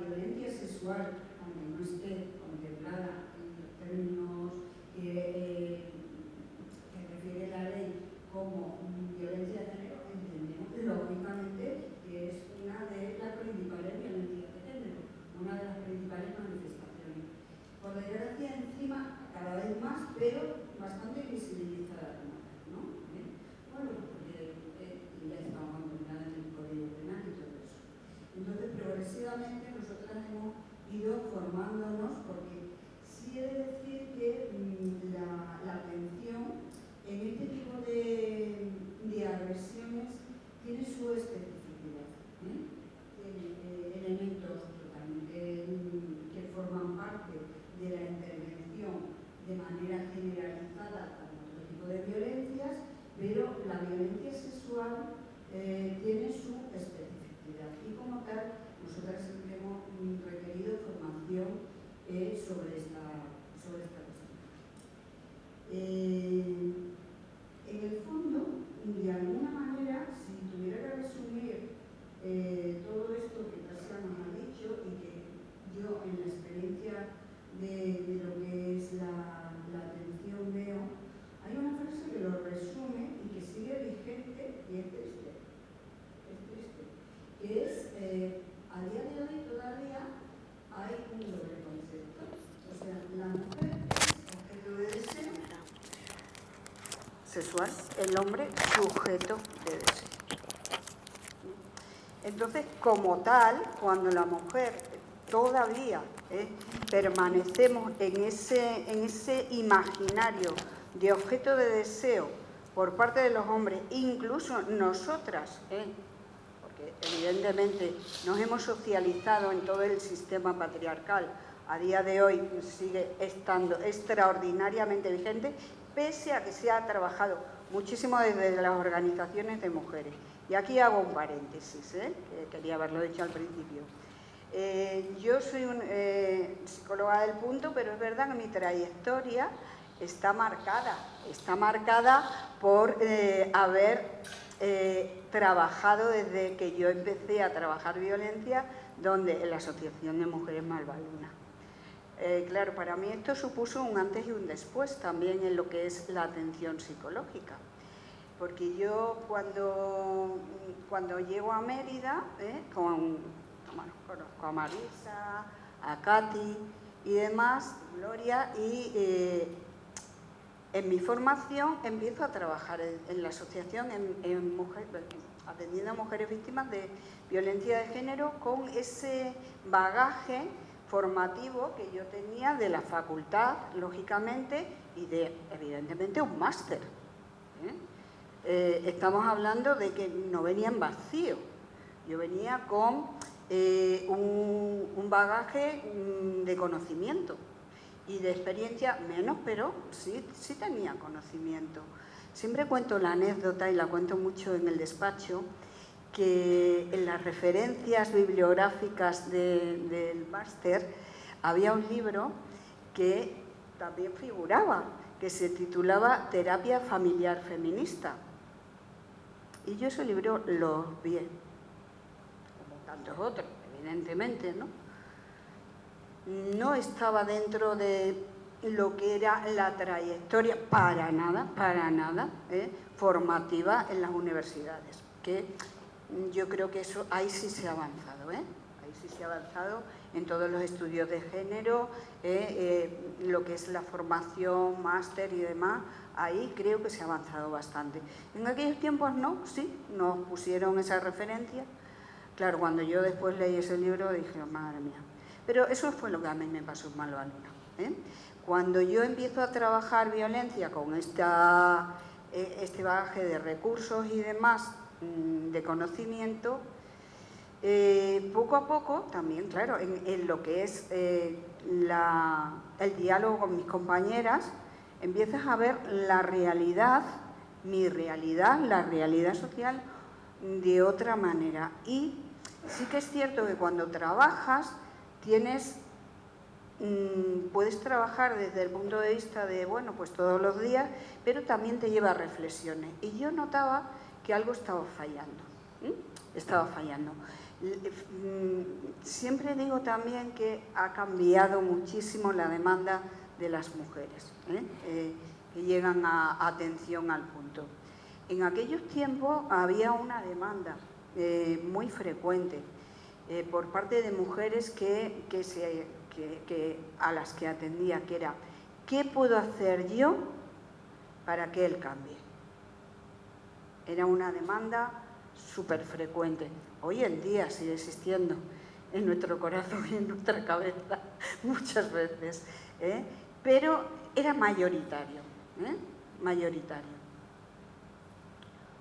violencia sexual, aunque no esté contemplada en los términos que refiere la ley como violencia de género, entendemos lógicamente que es una de las principales violencias de género, una de las principales manifestaciones. Por desgracia, encima, cada vez más, pero bastante visibilizada, ¿no? Bueno, porque ya estamos contempladas en el Código Penal y todo eso. Entonces, progresivamente nosotras hemos ido formándonos, porque sí he de decir que la atención en este tipo de agresiones tiene su especificidad, tiene elementos totalmente que forman parte de la intervención de manera generalizada con otro tipo de violencias, pero la violencia sexual tiene su especificidad y como tal nosotras siempre hemos requerido formación sobre esta cuestión. En el fondo, de alguna manera, si tuviera que resumir todo esto que Tassia nos ha dicho y que yo en la experiencia de lo que es la atención veo, hay una frase que lo resume y que sigue vigente y es triste, que es, a día de hoy todavía hay un doble concepto, o sea, la mujer es objeto de deseo sexual, el hombre sujeto de deseo. Entonces, como tal, cuando la mujer todavía permanecemos en ese imaginario de objeto de deseo por parte de los hombres, incluso nosotras, porque evidentemente nos hemos socializado en todo el sistema patriarcal, a día de hoy sigue estando extraordinariamente vigente, pese a que se ha trabajado muchísimo desde las organizaciones de mujeres. Y aquí hago un paréntesis, que quería haberlo dicho al principio. Yo soy psicóloga del punto, pero es verdad que mi trayectoria está marcada por haber trabajado desde que yo empecé a trabajar violencia, donde en la Asociación de Mujeres Malvaluna. Claro, para mí esto supuso un antes y un después también en lo que es la atención psicológica. Porque yo cuando llego a Mérida, conozco a Marisa, a Katy y demás, Gloria, y en mi formación empiezo a trabajar en la asociación atendiendo a mujeres víctimas de violencia de género con ese bagaje formativo que yo tenía de la facultad, lógicamente, y de, evidentemente, un máster. Estamos hablando de que no venía en vacío. Yo venía con un bagaje de conocimiento y de experiencia menos, pero sí tenía conocimiento. Siempre cuento la anécdota, y la cuento mucho en el despacho, que en las referencias bibliográficas del máster había un libro que también figuraba, que se titulaba Terapia Familiar Feminista. Y yo ese libro lo vi, como tantos otros, evidentemente, ¿no? No estaba dentro de lo que era la trayectoria, para nada, formativa en las universidades, que yo creo que eso ahí sí se ha avanzado, ahí sí se ha avanzado en todos los estudios de género, lo que es la formación, máster y demás, ahí creo que se ha avanzado bastante. En aquellos tiempos no, sí, nos pusieron esa referencia. Claro, cuando yo después leí ese libro dije, madre mía. Pero eso fue lo que a mí me pasó en Malvaluna. Cuando yo empiezo a trabajar violencia con este bagaje de recursos y demás, de conocimiento, poco a poco también, claro, en lo que es el diálogo con mis compañeras, empiezas a ver la realidad, mi realidad, la realidad social de otra manera. Y sí que es cierto que cuando trabajas puedes trabajar desde el punto de vista de, bueno, pues todos los días, pero también te lleva a reflexiones. Y yo notaba que algo estaba fallando. Siempre digo también que ha cambiado muchísimo la demanda de las mujeres, que llegan a atención al punto. En aquellos tiempos había una demanda muy frecuente por parte de mujeres a las que atendía, que era: ¿qué puedo hacer yo para que él cambie? Era una demanda súper frecuente. Hoy en día sigue existiendo en nuestro corazón y en nuestra cabeza muchas veces, pero era mayoritario, mayoritario.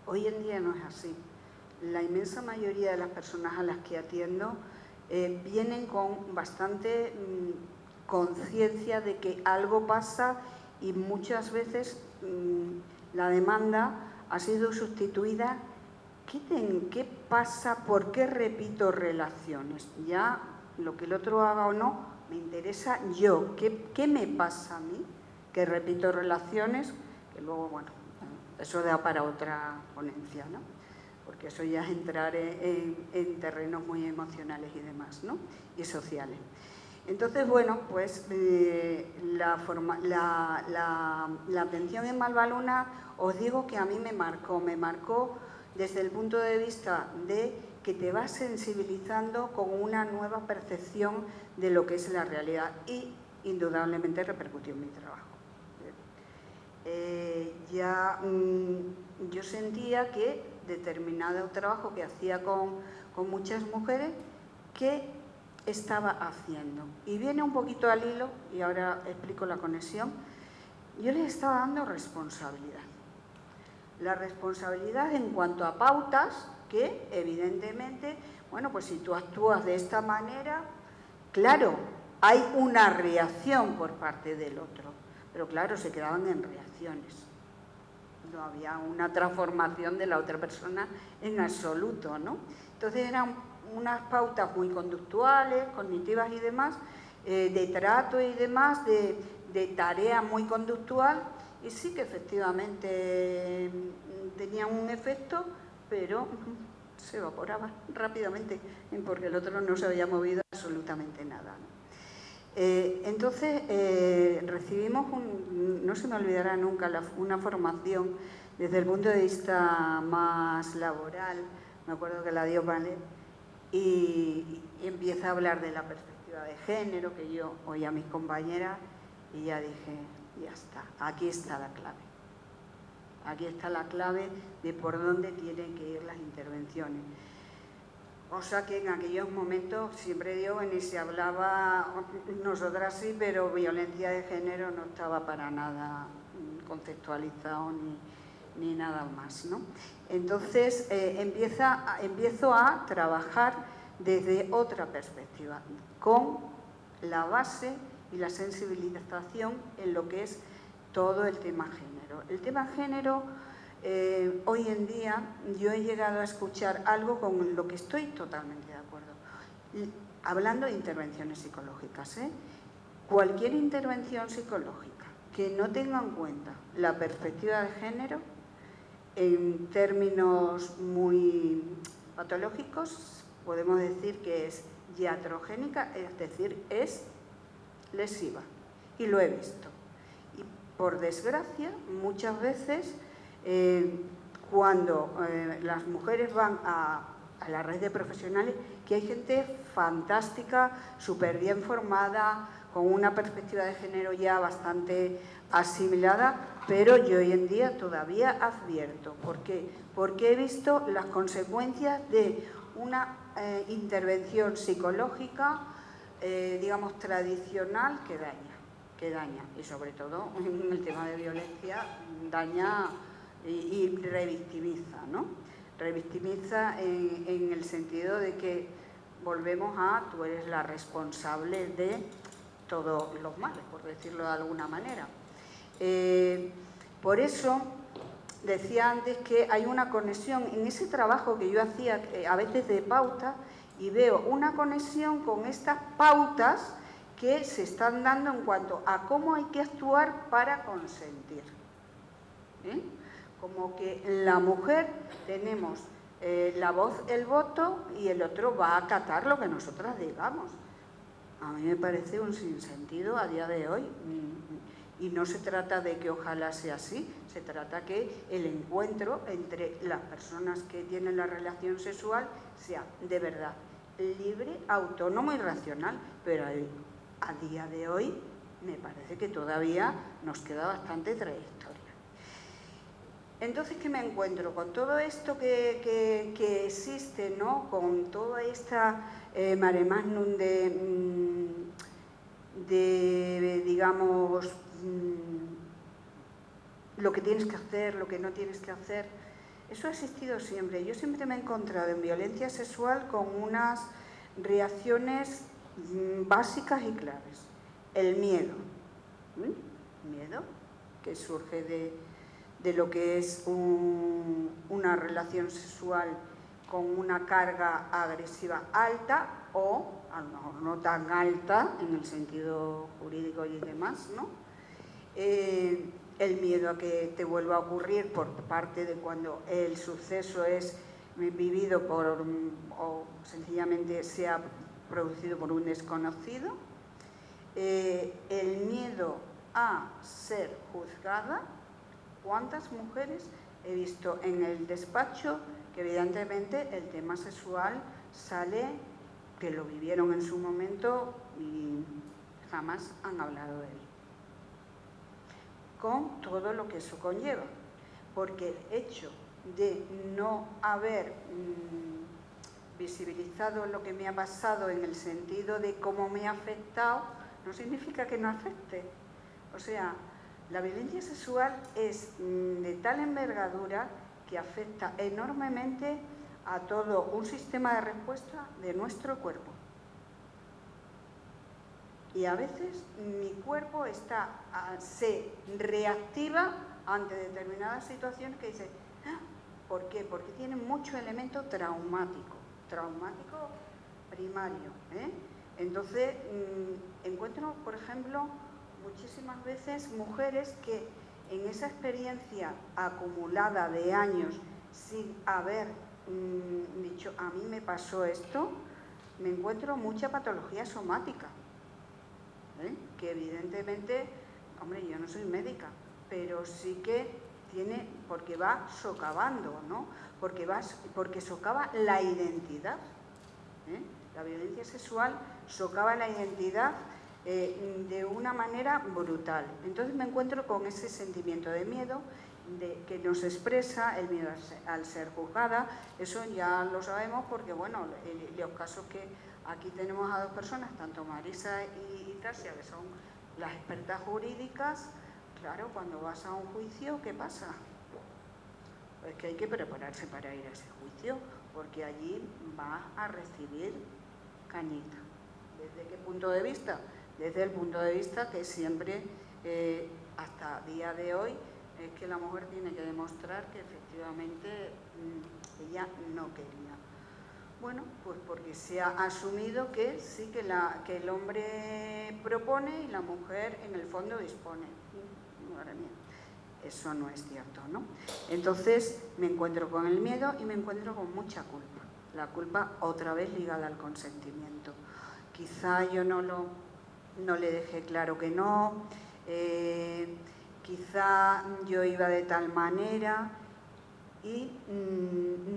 Hoy en día no es así. La inmensa mayoría de las personas a las que atiendo vienen con bastante conciencia de que algo pasa, y muchas veces la demanda ha sido sustituida. ¿Qué pasa? ¿Por qué repito relaciones? Ya lo que el otro haga o no, me interesa yo. ¿Qué me pasa a mí? Que repito relaciones, que luego, bueno, eso da para otra ponencia, ¿no? Porque eso ya es entrar en terrenos muy emocionales y demás, ¿no? Y sociales. Entonces, bueno, pues la atención en Malvaluna, os digo que a mí me marcó desde el punto de vista de que te vas sensibilizando con una nueva percepción de lo que es la realidad, y indudablemente repercutió en mi trabajo. Yo sentía que determinado trabajo que hacía con muchas mujeres, que estaba haciendo, y viene un poquito al hilo, y ahora explico la conexión, yo les estaba dando responsabilidad. La responsabilidad en cuanto a pautas que, evidentemente, bueno, pues si tú actúas de esta manera, claro, hay una reacción por parte del otro, pero claro, se quedaban en reacciones. No había una transformación de la otra persona en absoluto, ¿no? Entonces eran unas pautas muy conductuales, cognitivas y demás, de trato y demás, de tarea muy conductual, y sí que efectivamente tenían un efecto, pero se evaporaba rápidamente, porque el otro no se había movido absolutamente nada, ¿no? Entonces recibimos, no se me olvidará nunca, una formación desde el punto de vista más laboral. Me acuerdo que la dio Panet, y empieza a hablar de la perspectiva de género, que yo oí a mis compañeras, y ya dije, ya está, aquí está la clave. Aquí está la clave de por dónde tienen que ir las intervenciones. Cosa que en aquellos momentos, siempre digo, ni se hablaba, nosotras sí, pero violencia de género no estaba para nada conceptualizado ni nada más, ¿no? Entonces empiezo a trabajar desde otra perspectiva, con la base y la sensibilización en lo que es todo el tema género. El tema género, hoy en día, yo he llegado a escuchar algo con lo que estoy totalmente de acuerdo. Hablando de intervenciones psicológicas, cualquier intervención psicológica que no tenga en cuenta la perspectiva de género, en términos muy patológicos, podemos decir que es iatrogénica, es decir, es lesiva. Y lo he visto. Y por desgracia, muchas veces, cuando las mujeres van a la red de profesionales, que hay gente fantástica, súper bien formada, con una perspectiva de género ya bastante asimilada, pero yo hoy en día todavía advierto. ¿Por qué? Porque he visto las consecuencias de una intervención psicológica, digamos, tradicional, que daña, y sobre todo en el tema de violencia, daña y revictimiza, ¿no? Revictimiza en el sentido de que volvemos a tú eres la responsable de todos los males, por decirlo de alguna manera. Por eso decía antes que hay una conexión en ese trabajo que yo hacía a veces de pautas, y veo una conexión con estas pautas que se están dando en cuanto a cómo hay que actuar para consentir. Como que en la mujer tenemos la voz, el voto, y el otro va a acatar lo que nosotras digamos. A mí me parece un sinsentido a día de hoy. Y no se trata de que ojalá sea así, se trata que el encuentro entre las personas que tienen la relación sexual sea de verdad libre, autónomo y racional. Pero a día de hoy me parece que todavía nos queda bastante trayectoria. Entonces, ¿qué me encuentro? Con todo esto que existe, ¿no? Con toda esta mare magnum de digamos, lo que tienes que hacer, lo que no tienes que hacer. Eso ha existido siempre. Yo siempre me he encontrado en violencia sexual con unas reacciones básicas y claves. El miedo. Miedo que surge de lo que es una relación sexual con una carga agresiva alta o a lo mejor no tan alta en el sentido jurídico y demás, ¿no? El miedo a que te vuelva a ocurrir por parte de cuando el suceso es vivido o sencillamente se ha producido por un desconocido. El miedo a ser juzgada. ¿Cuántas mujeres he visto en el despacho que evidentemente el tema sexual sale, que lo vivieron en su momento y jamás han hablado de él? Con todo lo que eso conlleva, porque el hecho de no haber visibilizado lo que me ha pasado en el sentido de cómo me ha afectado, no significa que no afecte. O sea, la violencia sexual es de tal envergadura que afecta enormemente a todo un sistema de respuesta de nuestro cuerpo. Y a veces mi cuerpo se reactiva ante determinadas situaciones que dice, ¿por qué? Porque tiene mucho elemento traumático primario. Entonces, encuentro, por ejemplo, muchísimas veces mujeres que en esa experiencia acumulada de años sin haber dicho, a mí me pasó esto, me encuentro mucha patología somática. Que evidentemente, hombre, yo no soy médica, pero sí que tiene, porque va socavando, ¿no? Porque socava la identidad. La violencia sexual socava la identidad de una manera brutal. Entonces me encuentro con ese sentimiento de miedo que nos expresa el miedo al ser juzgada. Eso ya lo sabemos porque, bueno, los casos que aquí tenemos a dos personas, tanto Marisa y Tasia, que son las expertas jurídicas. Claro, cuando vas a un juicio, ¿qué pasa? Pues que hay que prepararse para ir a ese juicio, porque allí vas a recibir cañita. ¿Desde qué punto de vista? Desde el punto de vista que siempre, hasta día de hoy, es que la mujer tiene que demostrar que efectivamente ella no quería. Bueno, pues porque se ha asumido que sí, que el hombre propone y la mujer en el fondo dispone. Madre mía, eso no es cierto, ¿no? Entonces me encuentro con el miedo y me encuentro con mucha culpa. La culpa otra vez ligada al consentimiento. Quizá yo no le dejé claro que no, quizá yo iba de tal manera y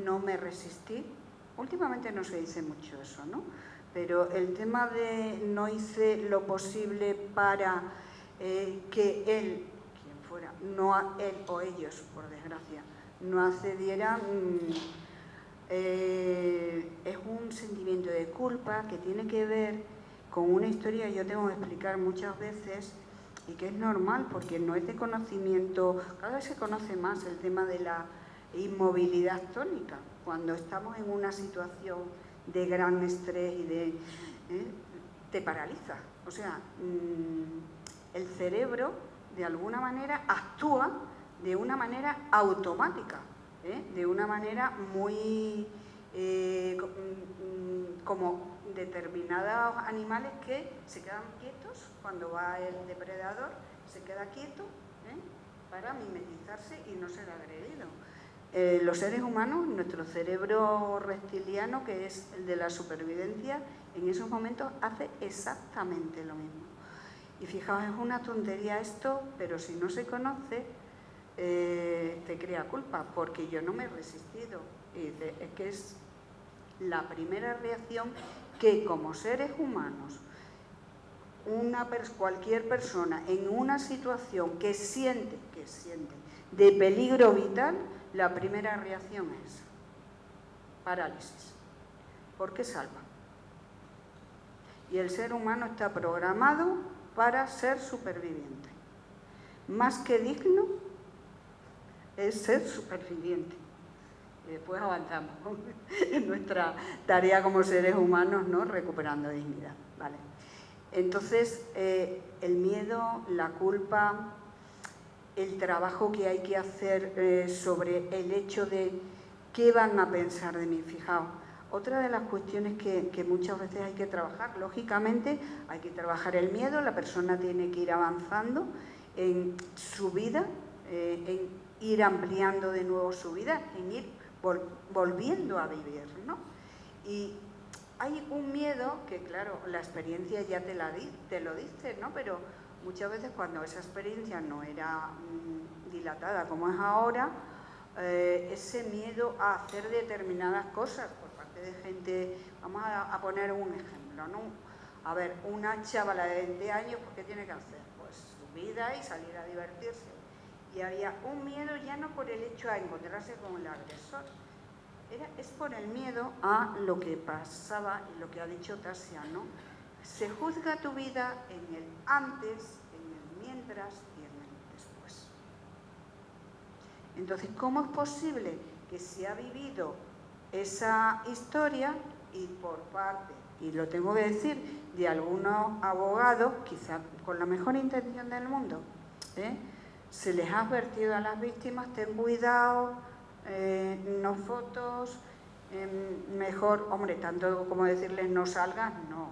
no me resistí. Últimamente no se dice mucho eso, ¿no? Pero el tema de no hice lo posible para que él, quien fuera, no él o ellos, por desgracia, no accedieran, es un sentimiento de culpa que tiene que ver con una historia que yo tengo que explicar muchas veces y que es normal porque no es de conocimiento, cada vez se conoce más el tema de la inmovilidad tónica, cuando estamos en una situación de gran estrés y te paraliza. O sea, el cerebro de alguna manera actúa de una manera automática, de una manera muy como determinados animales que se quedan quietos cuando va el depredador, se queda quieto para mimetizarse y no ser agredido. los seres humanos, nuestro cerebro reptiliano, que es el de la supervivencia, en esos momentos hace exactamente lo mismo. Y fijaos, es una tontería esto, pero si no se conoce, te crea culpa, porque yo no me he resistido. Y dice, es que es la primera reacción que como seres humanos, cualquier persona en una situación que siente de peligro vital, la primera reacción es parálisis, porque salva. Y el ser humano está programado para ser superviviente. Más que digno es ser superviviente. Y después avanzamos en nuestra tarea como seres humanos, ¿no? Recuperando dignidad, ¿vale? Entonces, el miedo, la culpa, el trabajo que hay que hacer sobre el hecho de qué van a pensar de mí. Fijaos, otra de las cuestiones que muchas veces hay que trabajar, lógicamente hay que trabajar el miedo, la persona tiene que ir avanzando en su vida, en ir ampliando de nuevo su vida, en ir volviendo a vivir, ¿no? Y hay un miedo que, claro, la experiencia ya te lo dice, ¿no? Pero muchas veces cuando esa experiencia no era dilatada como es ahora, ese miedo a hacer determinadas cosas por parte de gente, vamos a poner un ejemplo, ¿no? A ver, una chavala de 20 años, ¿pues qué tiene que hacer? Pues su vida y salir a divertirse. Y había un miedo ya no por el hecho de encontrarse con el agresor, es por el miedo a lo que pasaba y lo que ha dicho Tasia, ¿no? Se juzga tu vida en el antes, en el mientras y en el después. Entonces, ¿cómo es posible que se ha vivido esa historia y por parte, y lo tengo que decir, de algunos abogados, quizá con la mejor intención del mundo, se les ha advertido a las víctimas, ten cuidado, no fotos, mejor, hombre, tanto como decirles no salgas, no,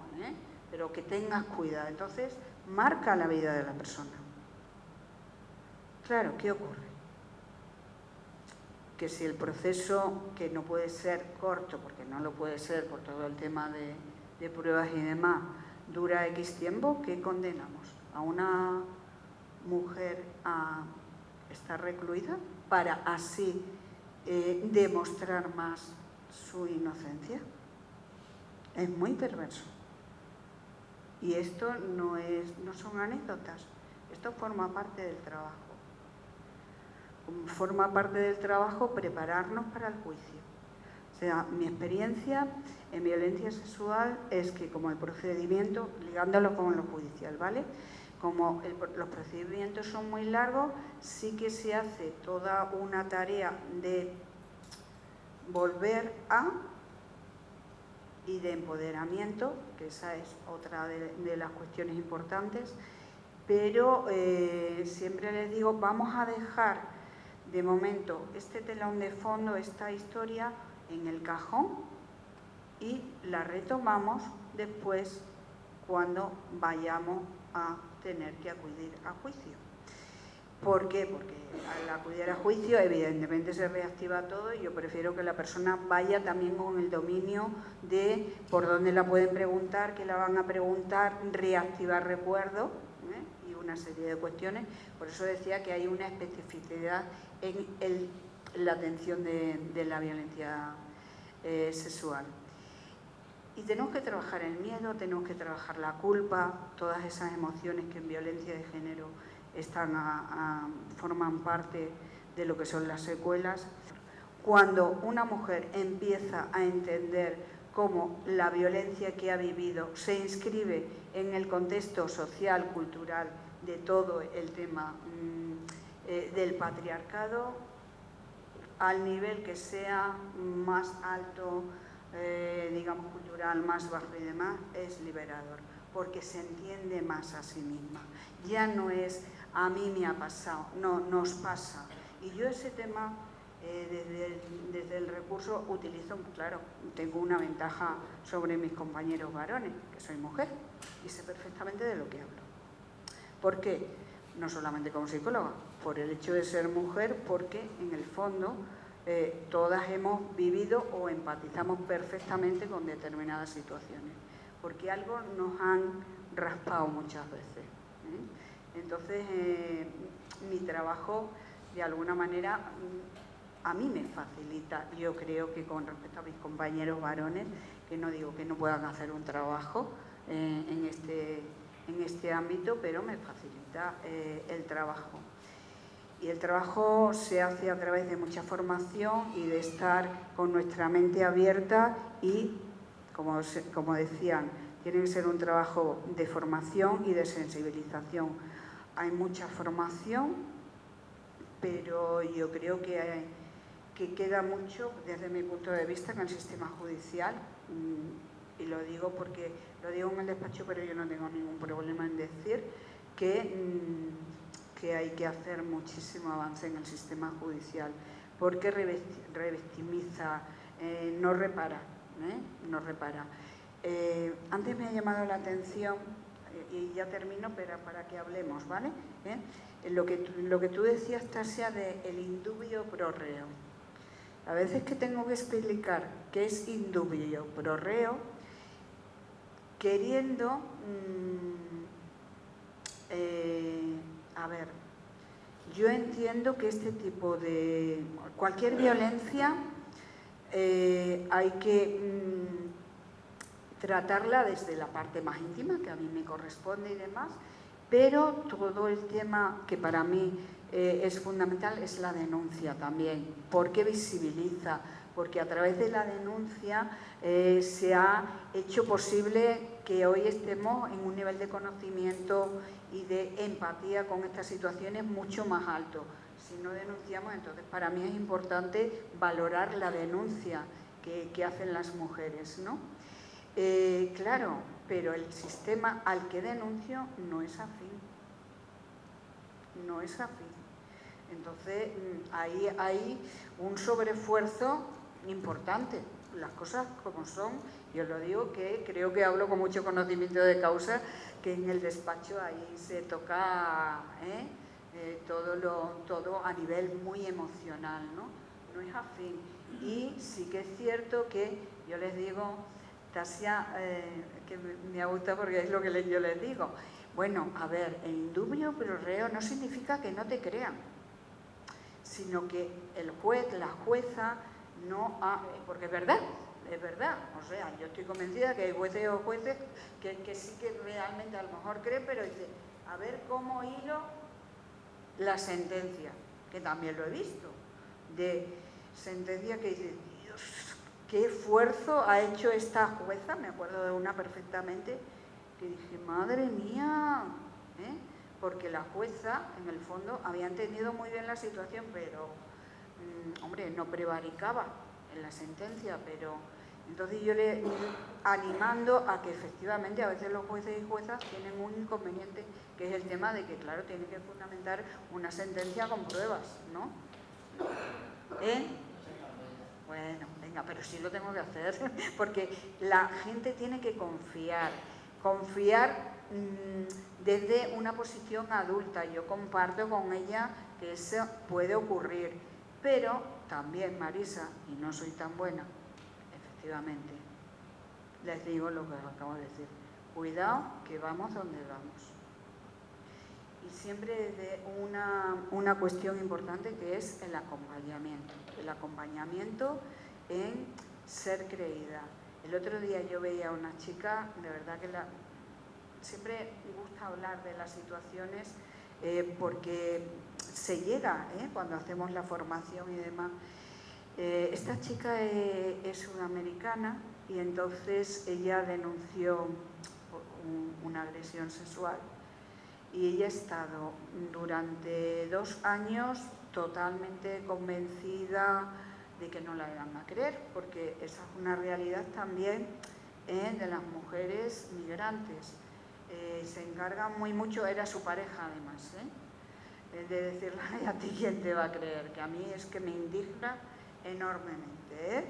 pero que tengas cuidado. Entonces, marca la vida de la persona. Claro, ¿qué ocurre? Que si el proceso, que no puede ser corto, porque no lo puede ser por todo el tema de pruebas y demás, dura X tiempo, ¿qué condenamos? ¿A una mujer a estar recluida para así demostrar más su inocencia? Es muy perverso. Y esto no son anécdotas, esto forma parte del trabajo. Forma parte del trabajo prepararnos para el juicio. O sea, mi experiencia en violencia sexual es que como el procedimiento, ligándolo con lo judicial, ¿vale? Como los procedimientos son muy largos, sí que se hace toda una tarea de volver a y de empoderamiento, que esa es otra de las cuestiones importantes, pero siempre les digo, vamos a dejar de momento este telón de fondo, esta historia, en el cajón y la retomamos después cuando vayamos a tener que acudir a juicio. ¿Por qué? Porque al acudir a juicio evidentemente se reactiva todo y yo prefiero que la persona vaya también con el dominio de por dónde la pueden preguntar, qué la van a preguntar, reactivar recuerdos y una serie de cuestiones. Por eso decía que hay una especificidad en la atención de la violencia sexual. Y tenemos que trabajar el miedo, tenemos que trabajar la culpa, todas esas emociones que en violencia de género forman parte de lo que son las secuelas. Cuando una mujer empieza a entender cómo la violencia que ha vivido se inscribe en el contexto social, cultural, de todo el tema del patriarcado, al nivel que sea más alto, digamos cultural, más bajo y demás, es liberador, porque se entiende más a sí misma. Ya no es a mí me ha pasado, no, nos pasa. Y yo ese tema, desde el recurso, utilizo, claro, tengo una ventaja sobre mis compañeros varones, que soy mujer, y sé perfectamente de lo que hablo. ¿Por qué? No solamente como psicóloga, por el hecho de ser mujer, porque en el fondo todas hemos vivido o empatizamos perfectamente con determinadas situaciones, porque algo nos han raspado muchas veces. Entonces, mi trabajo, de alguna manera, a mí me facilita, yo creo que con respecto a mis compañeros varones, que no digo que no puedan hacer un trabajo en este ámbito, pero me facilita el trabajo. Y el trabajo se hace a través de mucha formación y de estar con nuestra mente abierta y, como decían, tiene que ser un trabajo de formación y de sensibilización. Hay mucha formación, pero yo creo que queda mucho, desde mi punto de vista, en el sistema judicial, y lo digo porque lo digo en el despacho, pero yo no tengo ningún problema en decir que hay que hacer muchísimo avance en el sistema judicial, porque revictimiza, no repara, no repara. Antes me ha llamado la atención, y ya termino, pero para que hablemos, ¿vale? Lo que tú decías, Tasia, del indubio pro reo. A veces que tengo que explicar qué es indubio pro reo, queriendo... a ver, yo entiendo que este tipo de... cualquier violencia hay que tratarla desde la parte más íntima, que a mí me corresponde y demás, pero todo el tema que para mí es fundamental es la denuncia también. ¿Por qué visibiliza? Porque a través de la denuncia se ha hecho posible que hoy estemos en un nivel de conocimiento y de empatía con estas situaciones mucho más alto. Si no denunciamos, entonces para mí es importante valorar la denuncia que hacen las mujeres, ¿no? Claro, pero el sistema al que denuncio no es afín. No es afín. Entonces, ahí hay un sobreesfuerzo importante. Las cosas como son, yo lo digo que creo que hablo con mucho conocimiento de causa, que en el despacho ahí se toca todo a nivel muy emocional, ¿no? No es afín. Y sí que es cierto que yo les digo, Tasia, que me gusta porque es lo que yo les digo. Bueno, a ver, el indubio pro reo no significa que no te crean, sino que el juez, la jueza, no ha... porque es verdad, o sea, yo estoy convencida que hay jueces o jueces que sí que realmente a lo mejor creen, pero dice, a ver cómo hilo la sentencia, que también lo he visto, de sentencia que dice, Dios, qué esfuerzo ha hecho esta jueza, me acuerdo de una perfectamente, que dije, madre mía, porque la jueza, en el fondo, había entendido muy bien la situación, pero, hombre, no prevaricaba en la sentencia, pero... Entonces yo le animando a que efectivamente a veces los jueces y juezas tienen un inconveniente, que es el tema de que, claro, tienen que fundamentar una sentencia con pruebas, ¿no? Bueno, venga, pero sí lo tengo que hacer, porque la gente tiene que confiar desde una posición adulta. Yo comparto con ella que eso puede ocurrir, pero también, Marisa, y no soy tan buena, efectivamente, les digo lo que acabo de decir, cuidado que vamos donde vamos. Y siempre desde una cuestión importante que es el acompañamiento en ser creída. El otro día yo veía a una chica, de verdad que siempre me gusta hablar de las situaciones porque se llega cuando hacemos la formación y demás. Esta chica es sudamericana y entonces ella denunció una agresión sexual y ella ha estado durante 2 años totalmente convencida de que no la iban a creer, porque esa es una realidad también de las mujeres migrantes. Se encargan muy mucho, era su pareja además, de decirle, a ti quién te va a creer, que a mí es que me indigna enormemente,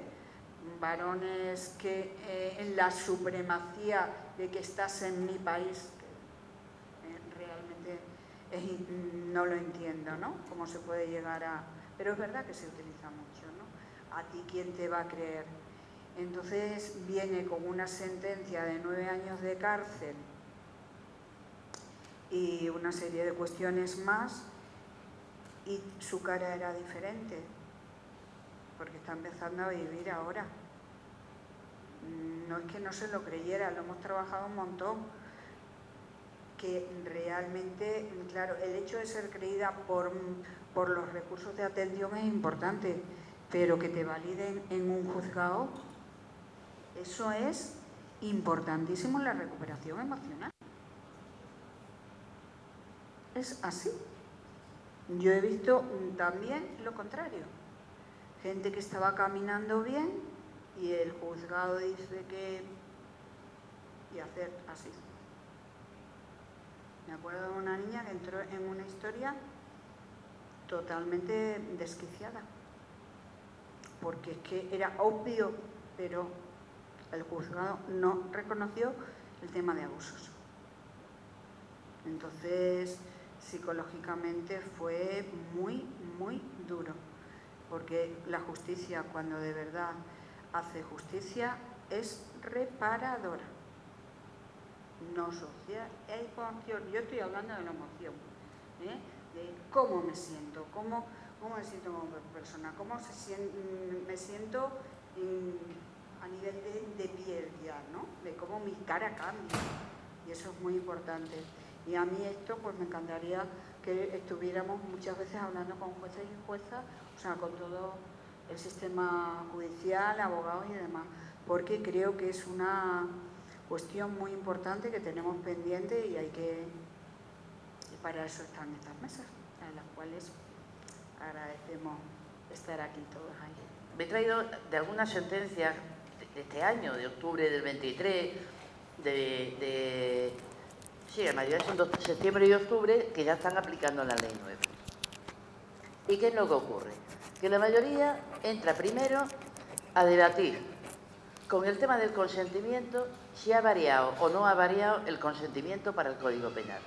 varones que en la supremacía de que estás en mi país, que realmente no lo entiendo, ¿no? Cómo se puede llegar a... Pero es verdad que se utiliza mucho, ¿no? ¿a ti quién te va a creer? Entonces viene con una sentencia de 9 años de cárcel y una serie de cuestiones más, y su cara era diferente, porque está empezando a vivir ahora. No es que no se lo creyera, lo hemos trabajado un montón, que realmente, claro, el hecho de ser creída por los recursos de atención es importante, pero que te validen en un juzgado, eso es importantísimo en la recuperación emocional. Es así. Yo he visto también lo contrario. Gente que estaba caminando bien y el juzgado dice que... y hacer así. Me acuerdo de una niña que entró en una historia totalmente desquiciada. Porque es que era obvio, pero el juzgado no reconoció el tema de abusos. Entonces, psicológicamente fue muy, muy duro, porque la justicia, cuando de verdad hace justicia, es reparadora, no social. Yo estoy hablando de la emoción, de cómo me siento, cómo me siento como persona, me siento a nivel de piel ya, ¿no? De cómo mi cara cambia, y eso es muy importante. Y a mí esto, pues me encantaría que estuviéramos muchas veces hablando con jueces y juezas, o sea, con todo el sistema judicial, abogados y demás, porque creo que es una cuestión muy importante que tenemos pendiente y y para eso están estas mesas, a las cuales agradecemos estar aquí todos ahí. Me he traído de algunas sentencias de este año, de octubre del 23, sí, la mayoría son de septiembre y octubre, que ya están aplicando la ley nueva. ¿Y qué es lo que ocurre? Que la mayoría entra primero a debatir con el tema del consentimiento, si ha variado o no ha variado el consentimiento para el Código Penal.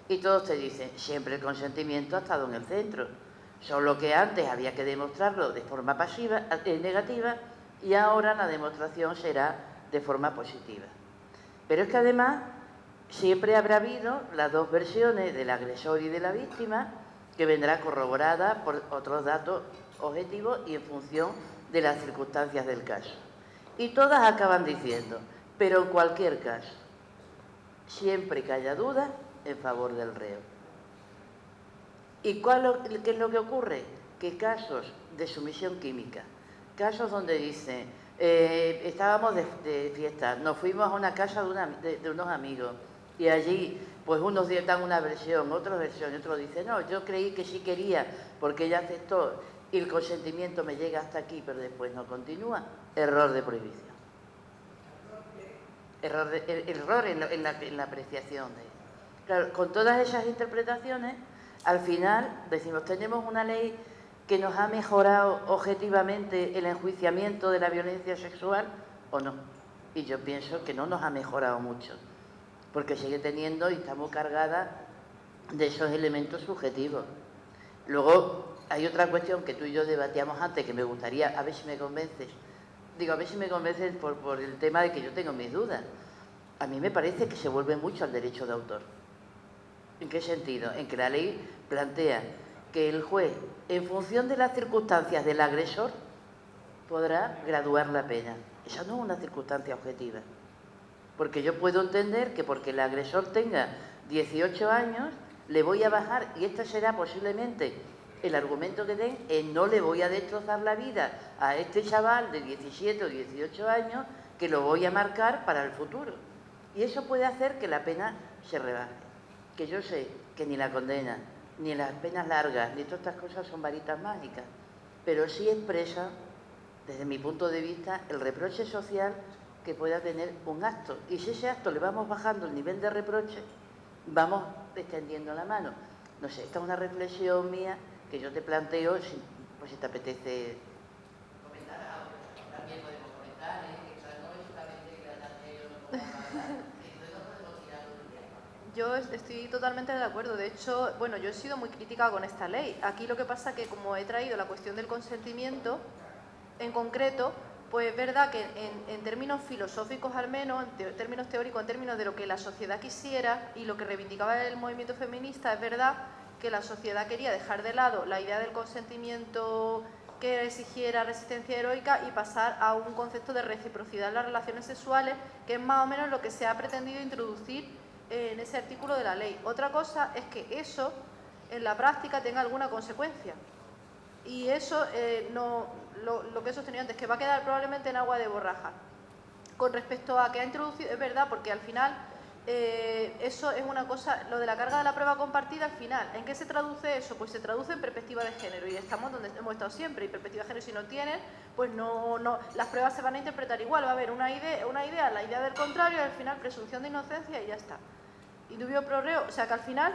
Y todos te dicen, siempre el consentimiento ha estado en el centro, solo que antes había que demostrarlo de forma negativa, y ahora la demostración será de forma positiva. Pero es que además siempre habrá habido las dos versiones del agresor y de la víctima, que vendrá corroborada por otros datos objetivos y en función de las circunstancias del caso. Y todas acaban diciendo, pero en cualquier caso, siempre que haya duda, en favor del reo. ¿Y qué es lo que ocurre? Que casos de sumisión química, casos donde dice, estábamos de fiesta, nos fuimos a una casa de unos amigos y allí pues unos dan una versión, otra versión, y otro dice, no, yo creí que sí quería porque ella aceptó y el consentimiento me llega hasta aquí, pero después no continúa. Error de prohibición. Error en la apreciación. Claro, con todas esas interpretaciones, al final decimos, tenemos una ley que nos ha mejorado objetivamente el enjuiciamiento de la violencia sexual o no. Y yo pienso que no nos ha mejorado mucho, porque sigue teniendo y está muy cargada de esos elementos subjetivos. Luego hay otra cuestión que tú y yo debatíamos antes, que me gustaría, a ver si me convences. Digo, a ver si me convences por el tema de que yo tengo mis dudas. A mí me parece que se vuelve mucho al derecho de autor. ¿En qué sentido? En que la ley plantea que el juez, en función de las circunstancias del agresor, podrá graduar la pena. Esa no es una circunstancia objetiva. Porque yo puedo entender que porque el agresor tenga 18 años, le voy a bajar, y este será posiblemente el argumento que den, no le voy a destrozar la vida a este chaval de 17 o 18 años, que lo voy a marcar para el futuro. Y eso puede hacer que la pena se rebaje. Que yo sé que ni la condena, ni las penas largas, ni todas estas cosas son varitas mágicas, pero sí expresa, desde mi punto de vista, el reproche social que pueda tener un acto. Y si ese acto le vamos bajando el nivel de reproche, vamos extendiendo la mano. No sé, esta es una reflexión mía que yo te planteo, pues si te apetece comentar algo. También podemos comentar, que no es solamente que la tanteo no podamos Yo estoy totalmente de acuerdo. De hecho, bueno, yo he sido muy crítica con esta ley. Aquí lo que pasa es que como he traído la cuestión del consentimiento, en concreto, pues es verdad que en términos filosóficos al menos, en términos teóricos, en términos de lo que la sociedad quisiera y lo que reivindicaba el movimiento feminista, es verdad que la sociedad quería dejar de lado la idea del consentimiento que exigiera resistencia heroica y pasar a un concepto de reciprocidad en las relaciones sexuales, que es más o menos lo que se ha pretendido introducir en ese artículo de la ley. Otra cosa es que eso en la práctica tenga alguna consecuencia. Y eso, lo que he sostenido antes, que va a quedar probablemente en agua de borrajas. Con respecto a que ha introducido, es verdad, porque al final eso es una cosa, lo de la carga de la prueba compartida al final. ¿En qué se traduce eso? Pues se traduce en perspectiva de género y estamos donde hemos estado siempre. Y perspectiva de género, si no tienen, pues no, las pruebas se van a interpretar igual. Va a haber una idea, la idea del contrario, y al final presunción de inocencia y ya está. Y dubio pro reo, o sea que al final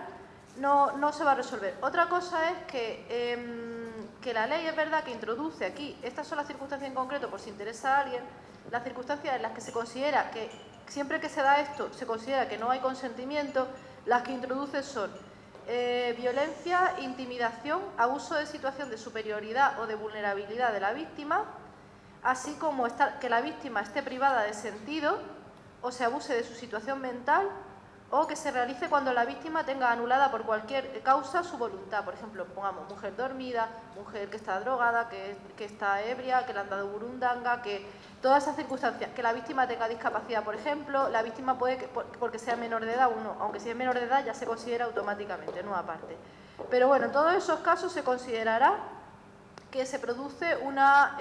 no se va a resolver. Otra cosa es que la ley es verdad que introduce aquí, estas son las circunstancias en concreto, por si interesa a alguien, las circunstancias en las que se considera que, siempre que se da esto, se considera que no hay consentimiento, las que introduce son violencia, intimidación, abuso de situación de superioridad o de vulnerabilidad de la víctima, así como que la víctima esté privada de sentido o se abuse de su situación mental, o que se realice cuando la víctima tenga anulada por cualquier causa su voluntad. Por ejemplo, pongamos mujer dormida, mujer que está drogada, que está ebria, que le han dado burundanga, que todas esas circunstancias, que la víctima tenga discapacidad, por ejemplo, la víctima puede, porque sea menor de edad, aunque si es menor de edad ya se considera automáticamente, no aparte. Pero bueno, en todos esos casos se considerará que se produce una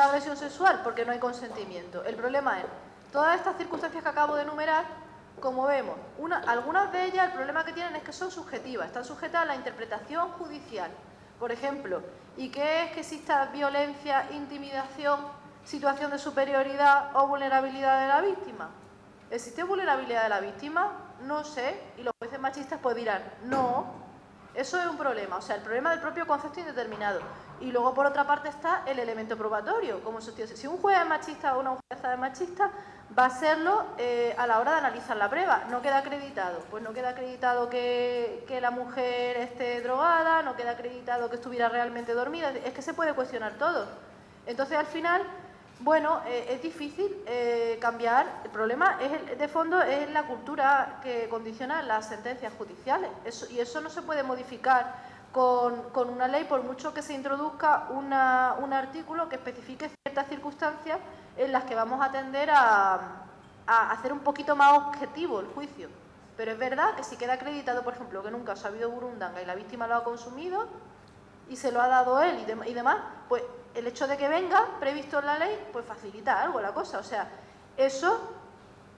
agresión sexual porque no hay consentimiento. El problema es, todas estas circunstancias que acabo de enumerar, como vemos, algunas de ellas el problema que tienen es que son subjetivas, están sujetas a la interpretación judicial. Por ejemplo, ¿y qué es que exista violencia, intimidación, situación de superioridad o vulnerabilidad de la víctima? ¿Existe vulnerabilidad de la víctima? No sé, y los jueces machistas pues dirán, no, eso es un problema, o sea, el problema del propio concepto indeterminado. Y luego por otra parte está el elemento probatorio, como sostiene. Si un juez es machista o una jueza es machista, va a serlo a la hora de analizar la prueba. No queda acreditado. Pues no queda acreditado que la mujer esté drogada, no queda acreditado que estuviera realmente dormida. Es que se puede cuestionar todo. Entonces, al final, bueno, es difícil cambiar. El problema de fondo es la cultura que condiciona las sentencias judiciales. Y eso no se puede modificar con una ley, por mucho que se introduzca un artículo que especifique ciertas circunstancias en las que vamos a tender a hacer un poquito más objetivo el juicio. Pero es verdad que si queda acreditado, por ejemplo, que en un caso ha habido burundanga y la víctima lo ha consumido y se lo ha dado él y demás, pues el hecho de que venga previsto en la ley, pues facilita algo la cosa. O sea, eso,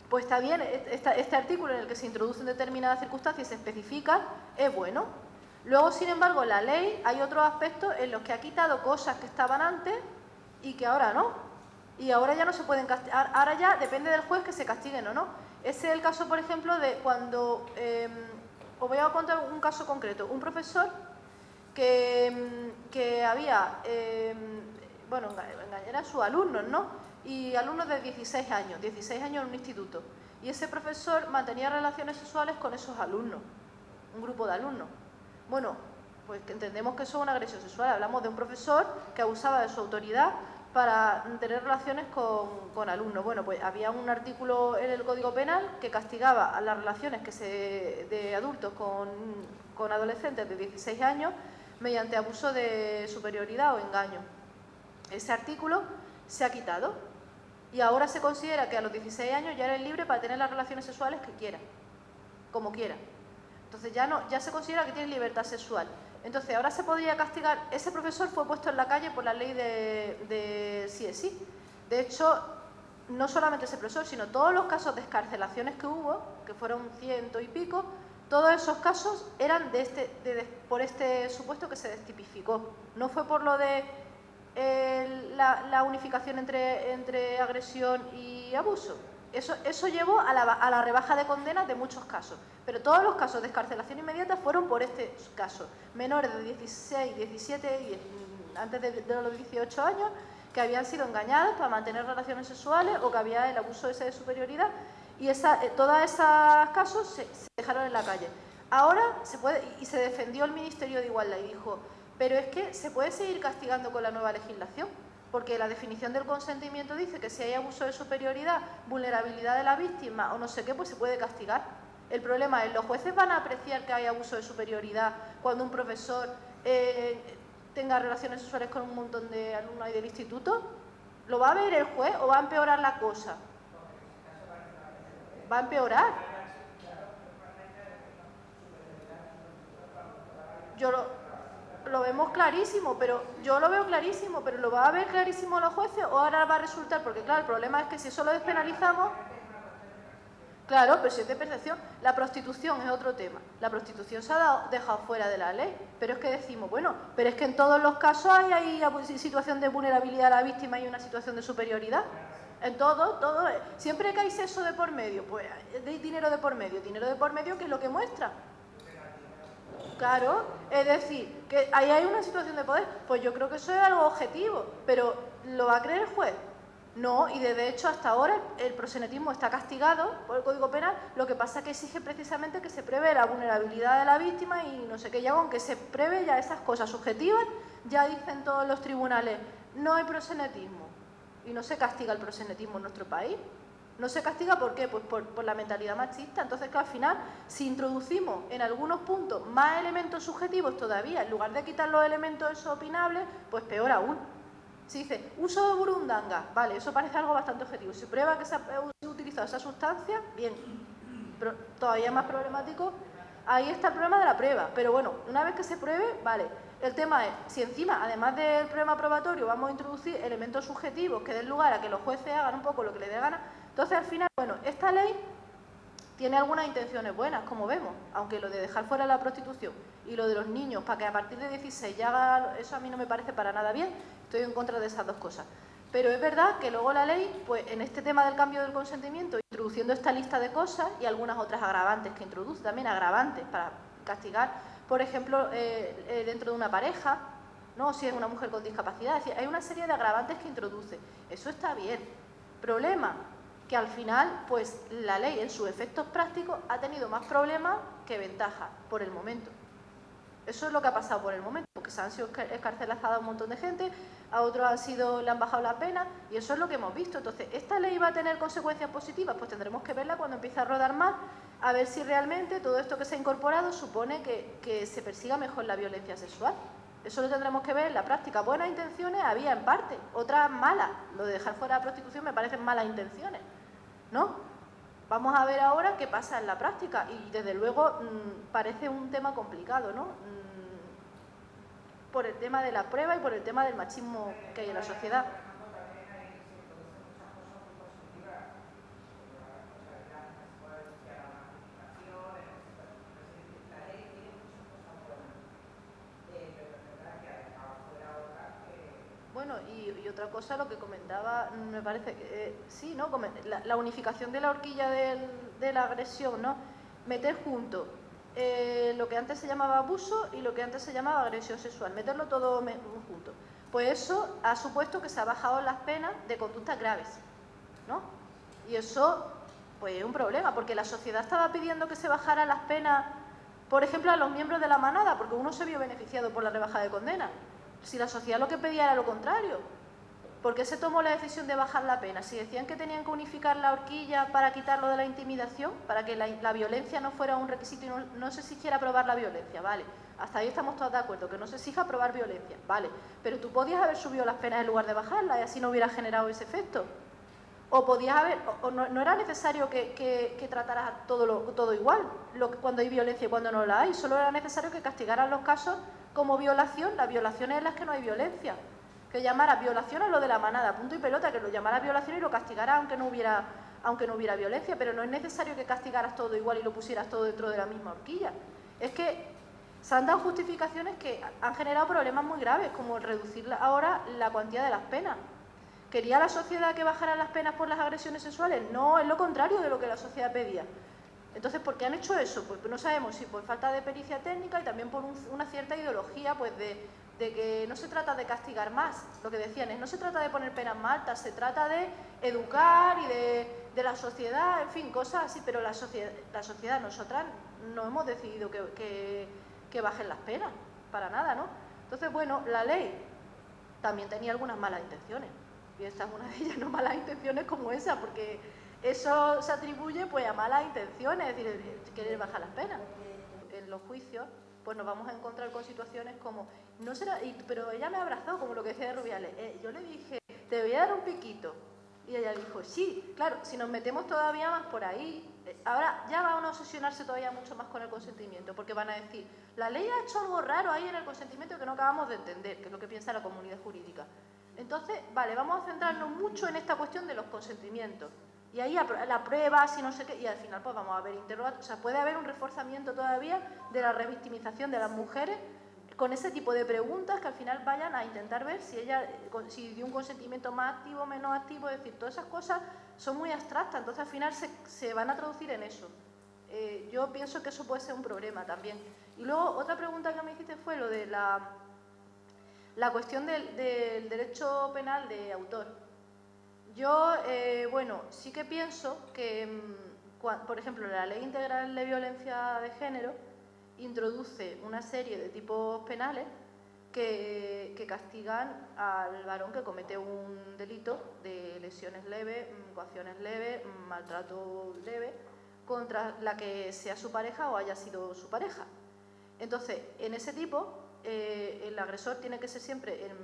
pues está bien, este artículo en el que se introducen determinadas circunstancias y se especifica, es bueno. Luego, sin embargo, en la ley hay otros aspectos en los que ha quitado cosas que estaban antes y que ahora no. Y ahora ya no se pueden castigar, ahora ya depende del juez que se castiguen o no. Ese es el caso, por ejemplo, de cuando, os voy a contar un caso concreto, un profesor que había, bueno, eran sus alumnos, ¿no? Y alumnos de 16 años en un instituto. Y ese profesor mantenía relaciones sexuales con esos alumnos, un grupo de alumnos. Bueno, pues entendemos que eso es una agresión sexual. Hablamos de un profesor que abusaba de su autoridad para tener relaciones con alumnos. Bueno, pues había un artículo en el Código Penal que castigaba a las relaciones de adultos con adolescentes de 16 años mediante abuso de superioridad o engaño. Ese artículo se ha quitado y ahora se considera que a los 16 años ya eres libre para tener las relaciones sexuales que quieras, como quieras. Entonces ya se considera que tienes libertad sexual. Entonces ahora se podría castigar. Ese profesor fue puesto en la calle por la ley de sí es sí. De hecho, no solamente ese profesor, sino todos los casos de excarcelaciones que hubo, que fueron 100 y pico, todos esos casos eran por este supuesto que se destipificó. No fue por lo de la unificación entre agresión y abuso. Eso llevó a la rebaja de condenas de muchos casos. Pero todos los casos de excarcelación inmediata fueron por este caso. Menores de 16, 17 y antes de los 18 años que habían sido engañados para mantener relaciones sexuales o que había el abuso ese de superioridad. Y todos esos casos se dejaron en la calle. Ahora se puede, y se defendió el Ministerio de Igualdad y dijo, Pero es que se puede seguir castigando con la nueva legislación, porque la definición del consentimiento dice que si hay abuso de superioridad, vulnerabilidad de la víctima o no sé qué, pues se puede castigar. El problema es, ¿los jueces van a apreciar que hay abuso de superioridad cuando un profesor tenga relaciones sexuales con un montón de alumnos del instituto? ¿Lo va a ver el juez o va a empeorar la cosa? Va a empeorar. Lo vemos clarísimo, pero yo lo veo clarísimo, pero ¿lo va a ver clarísimo los jueces o ahora va a resultar? Porque claro, el problema es que si eso lo despenalizamos... Claro, pero si es de percepción, la prostitución es otro tema. La prostitución se ha dejado fuera de la ley, pero es que decimos, bueno, pero es que en todos los casos hay situación de vulnerabilidad a la víctima y una situación de superioridad. En todo, siempre que hay sexo de por medio, pues hay dinero de por medio, ¿qué es lo que muestra? Claro, es decir, que ahí hay una situación de poder, pues yo creo que eso es algo objetivo, pero ¿lo va a creer el juez? No, y de hecho hasta ahora el proxenetismo está castigado por el Código Penal, lo que pasa es que exige precisamente que se prevé la vulnerabilidad de la víctima y no sé qué, ya aunque se prevé ya esas cosas subjetivas, ya dicen todos los tribunales, no hay proxenetismo y no se castiga el proxenetismo en nuestro país. No se castiga, ¿por qué? Pues por la mentalidad machista. Entonces, que al final, si introducimos en algunos puntos más elementos subjetivos todavía, en lugar de quitar los elementos esos opinables, pues peor aún. Si dice, uso de burundanga, vale, eso parece algo bastante objetivo. Si prueba que se ha utilizado esa sustancia, bien. Pero todavía más problemático, ahí está el problema de la prueba. Pero bueno, una vez que se pruebe, vale. El tema es, si encima, además del problema probatorio, vamos a introducir elementos subjetivos que den lugar a que los jueces hagan un poco lo que les dé gana, entonces al final, bueno, esta ley tiene algunas intenciones buenas, como vemos, aunque lo de dejar fuera la prostitución y lo de los niños, para que a partir de 16 ya haga, eso a mí no me parece para nada bien, estoy en contra de esas dos cosas. Pero es verdad que luego la ley, pues en este tema del cambio del consentimiento, introduciendo esta lista de cosas y algunas otras agravantes que introduce, también agravantes para castigar, por ejemplo, dentro de una pareja, ¿no? Si es una mujer con discapacidad, es decir, hay una serie de agravantes que introduce. Eso está bien. Problema, que al final, pues la ley en sus efectos prácticos ha tenido más problemas que ventajas por el momento. Eso es lo que ha pasado por el momento, porque se han sido escarceladas a un montón de gente, a otros le han bajado la pena, y eso es lo que hemos visto. Entonces, ¿esta ley va a tener consecuencias positivas? Pues tendremos que verla cuando empiece a rodar más, a ver si realmente todo esto que se ha incorporado supone que se persiga mejor la violencia sexual. Eso lo tendremos que ver en la práctica. Buenas intenciones había en parte, otras malas. Lo de dejar fuera la prostitución me parecen malas intenciones, ¿no? Vamos a ver ahora qué pasa en la práctica y desde luego parece un tema complicado, ¿no? Por el tema de la prueba y por el tema del machismo que hay en la sociedad. Bueno, y otra cosa, lo que comentaba, me parece que sí, ¿no? La unificación de la horquilla de la agresión, ¿no? Meter junto lo que antes se llamaba abuso y lo que antes se llamaba agresión sexual, meterlo todo junto. Pues eso ha supuesto que se ha bajado las penas de conductas graves, ¿no? Y eso, pues es un problema, porque la sociedad estaba pidiendo que se bajaran las penas, por ejemplo, a los miembros de la manada, porque uno se vio beneficiado por la rebaja de condena. Si la sociedad lo que pedía era lo contrario, ¿por qué se tomó la decisión de bajar la pena? Si decían que tenían que unificar la horquilla para quitarlo de la intimidación, para que la violencia no fuera un requisito y no se exigiera probar la violencia, vale, hasta ahí estamos todos de acuerdo, que no se exija probar violencia, vale, pero tú podías haber subido las penas en lugar de bajarlas y así no hubiera generado ese efecto. O podías haber, o no era necesario que trataras todo igual, cuando hay violencia y cuando no la hay, solo era necesario que castigaran los casos como violación, las violaciones en las que no hay violencia. Que llamara violación a lo de la manada, punto y pelota, que lo llamara violación y lo castigara aunque no hubiera violencia, pero no es necesario que castigaras todo igual y lo pusieras todo dentro de la misma horquilla. Es que se han dado justificaciones que han generado problemas muy graves, como reducir ahora la cuantía de las penas. ¿Quería la sociedad que bajaran las penas por las agresiones sexuales? No, es lo contrario de lo que la sociedad pedía. Entonces, ¿por qué han hecho eso? Pues no sabemos si por falta de pericia técnica y también por una cierta ideología, pues de que no se trata de castigar más, lo que decían es, no se trata de poner penas más altas, se trata de educar y de la sociedad, en fin, cosas así, pero la sociedad, nosotras no hemos decidido que bajen las penas, para nada, ¿no? Entonces, bueno, la ley también tenía algunas malas intenciones, y esta es una de ellas, no malas intenciones como esa, porque eso se atribuye pues a malas intenciones, es decir, querer bajar las penas. En los juicios pues nos vamos a encontrar con situaciones como, no será, pero ella me abrazó, como lo que decía de Rubiales, yo le dije, te voy a dar un piquito, y ella dijo, sí, claro, si nos metemos todavía más por ahí, ahora ya van a obsesionarse todavía mucho más con el consentimiento, porque van a decir, la ley ha hecho algo raro ahí en el consentimiento que no acabamos de entender, que es lo que piensa la comunidad jurídica. Entonces, vale, vamos a centrarnos mucho en esta cuestión de los consentimientos. Y ahí la prueba, si no sé qué, y al final pues vamos a ver interrogatorios. O sea, puede haber un reforzamiento todavía de la revictimización de las mujeres con ese tipo de preguntas que al final vayan a intentar ver si dio un consentimiento más activo o menos activo. Es decir, todas esas cosas son muy abstractas, entonces al final se van a traducir en eso. Yo pienso que eso puede ser un problema también. Y luego otra pregunta que me hiciste fue lo de la cuestión del derecho penal de autor. Yo, bueno, sí que pienso que, por ejemplo, la Ley Integral de Violencia de Género introduce una serie de tipos penales que castigan al varón que comete un delito de lesiones leves, coacciones leves, maltrato leve, contra la que sea su pareja o haya sido su pareja. Entonces, en ese tipo, el agresor tiene que ser siempre el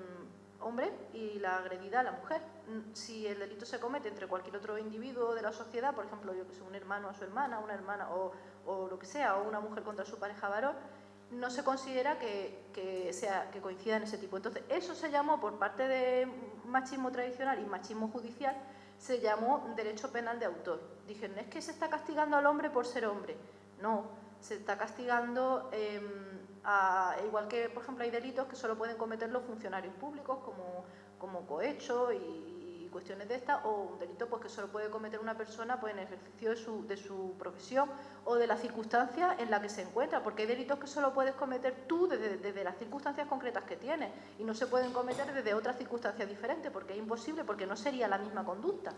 hombre y la agredida la mujer. Si el delito se comete entre cualquier otro individuo de la sociedad, por ejemplo, yo que sé, un hermano a su hermana, una hermana o lo que sea, o una mujer contra su pareja varón, no se considera que coincida en ese tipo. Entonces, eso se llamó, por parte de machismo tradicional y machismo judicial, se llamó derecho penal de autor. Dijeron, es que se está castigando al hombre por ser hombre. No, se está castigando, igual que, por ejemplo, hay delitos que solo pueden cometer los funcionarios públicos, como cohecho y cuestiones de estas, o un delito pues, que solo puede cometer una persona pues, en ejercicio de su profesión o de las circunstancias en las que se encuentra, porque hay delitos que solo puedes cometer tú desde las circunstancias concretas que tienes y no se pueden cometer desde otras circunstancias diferentes, porque es imposible, porque no sería la misma conducta.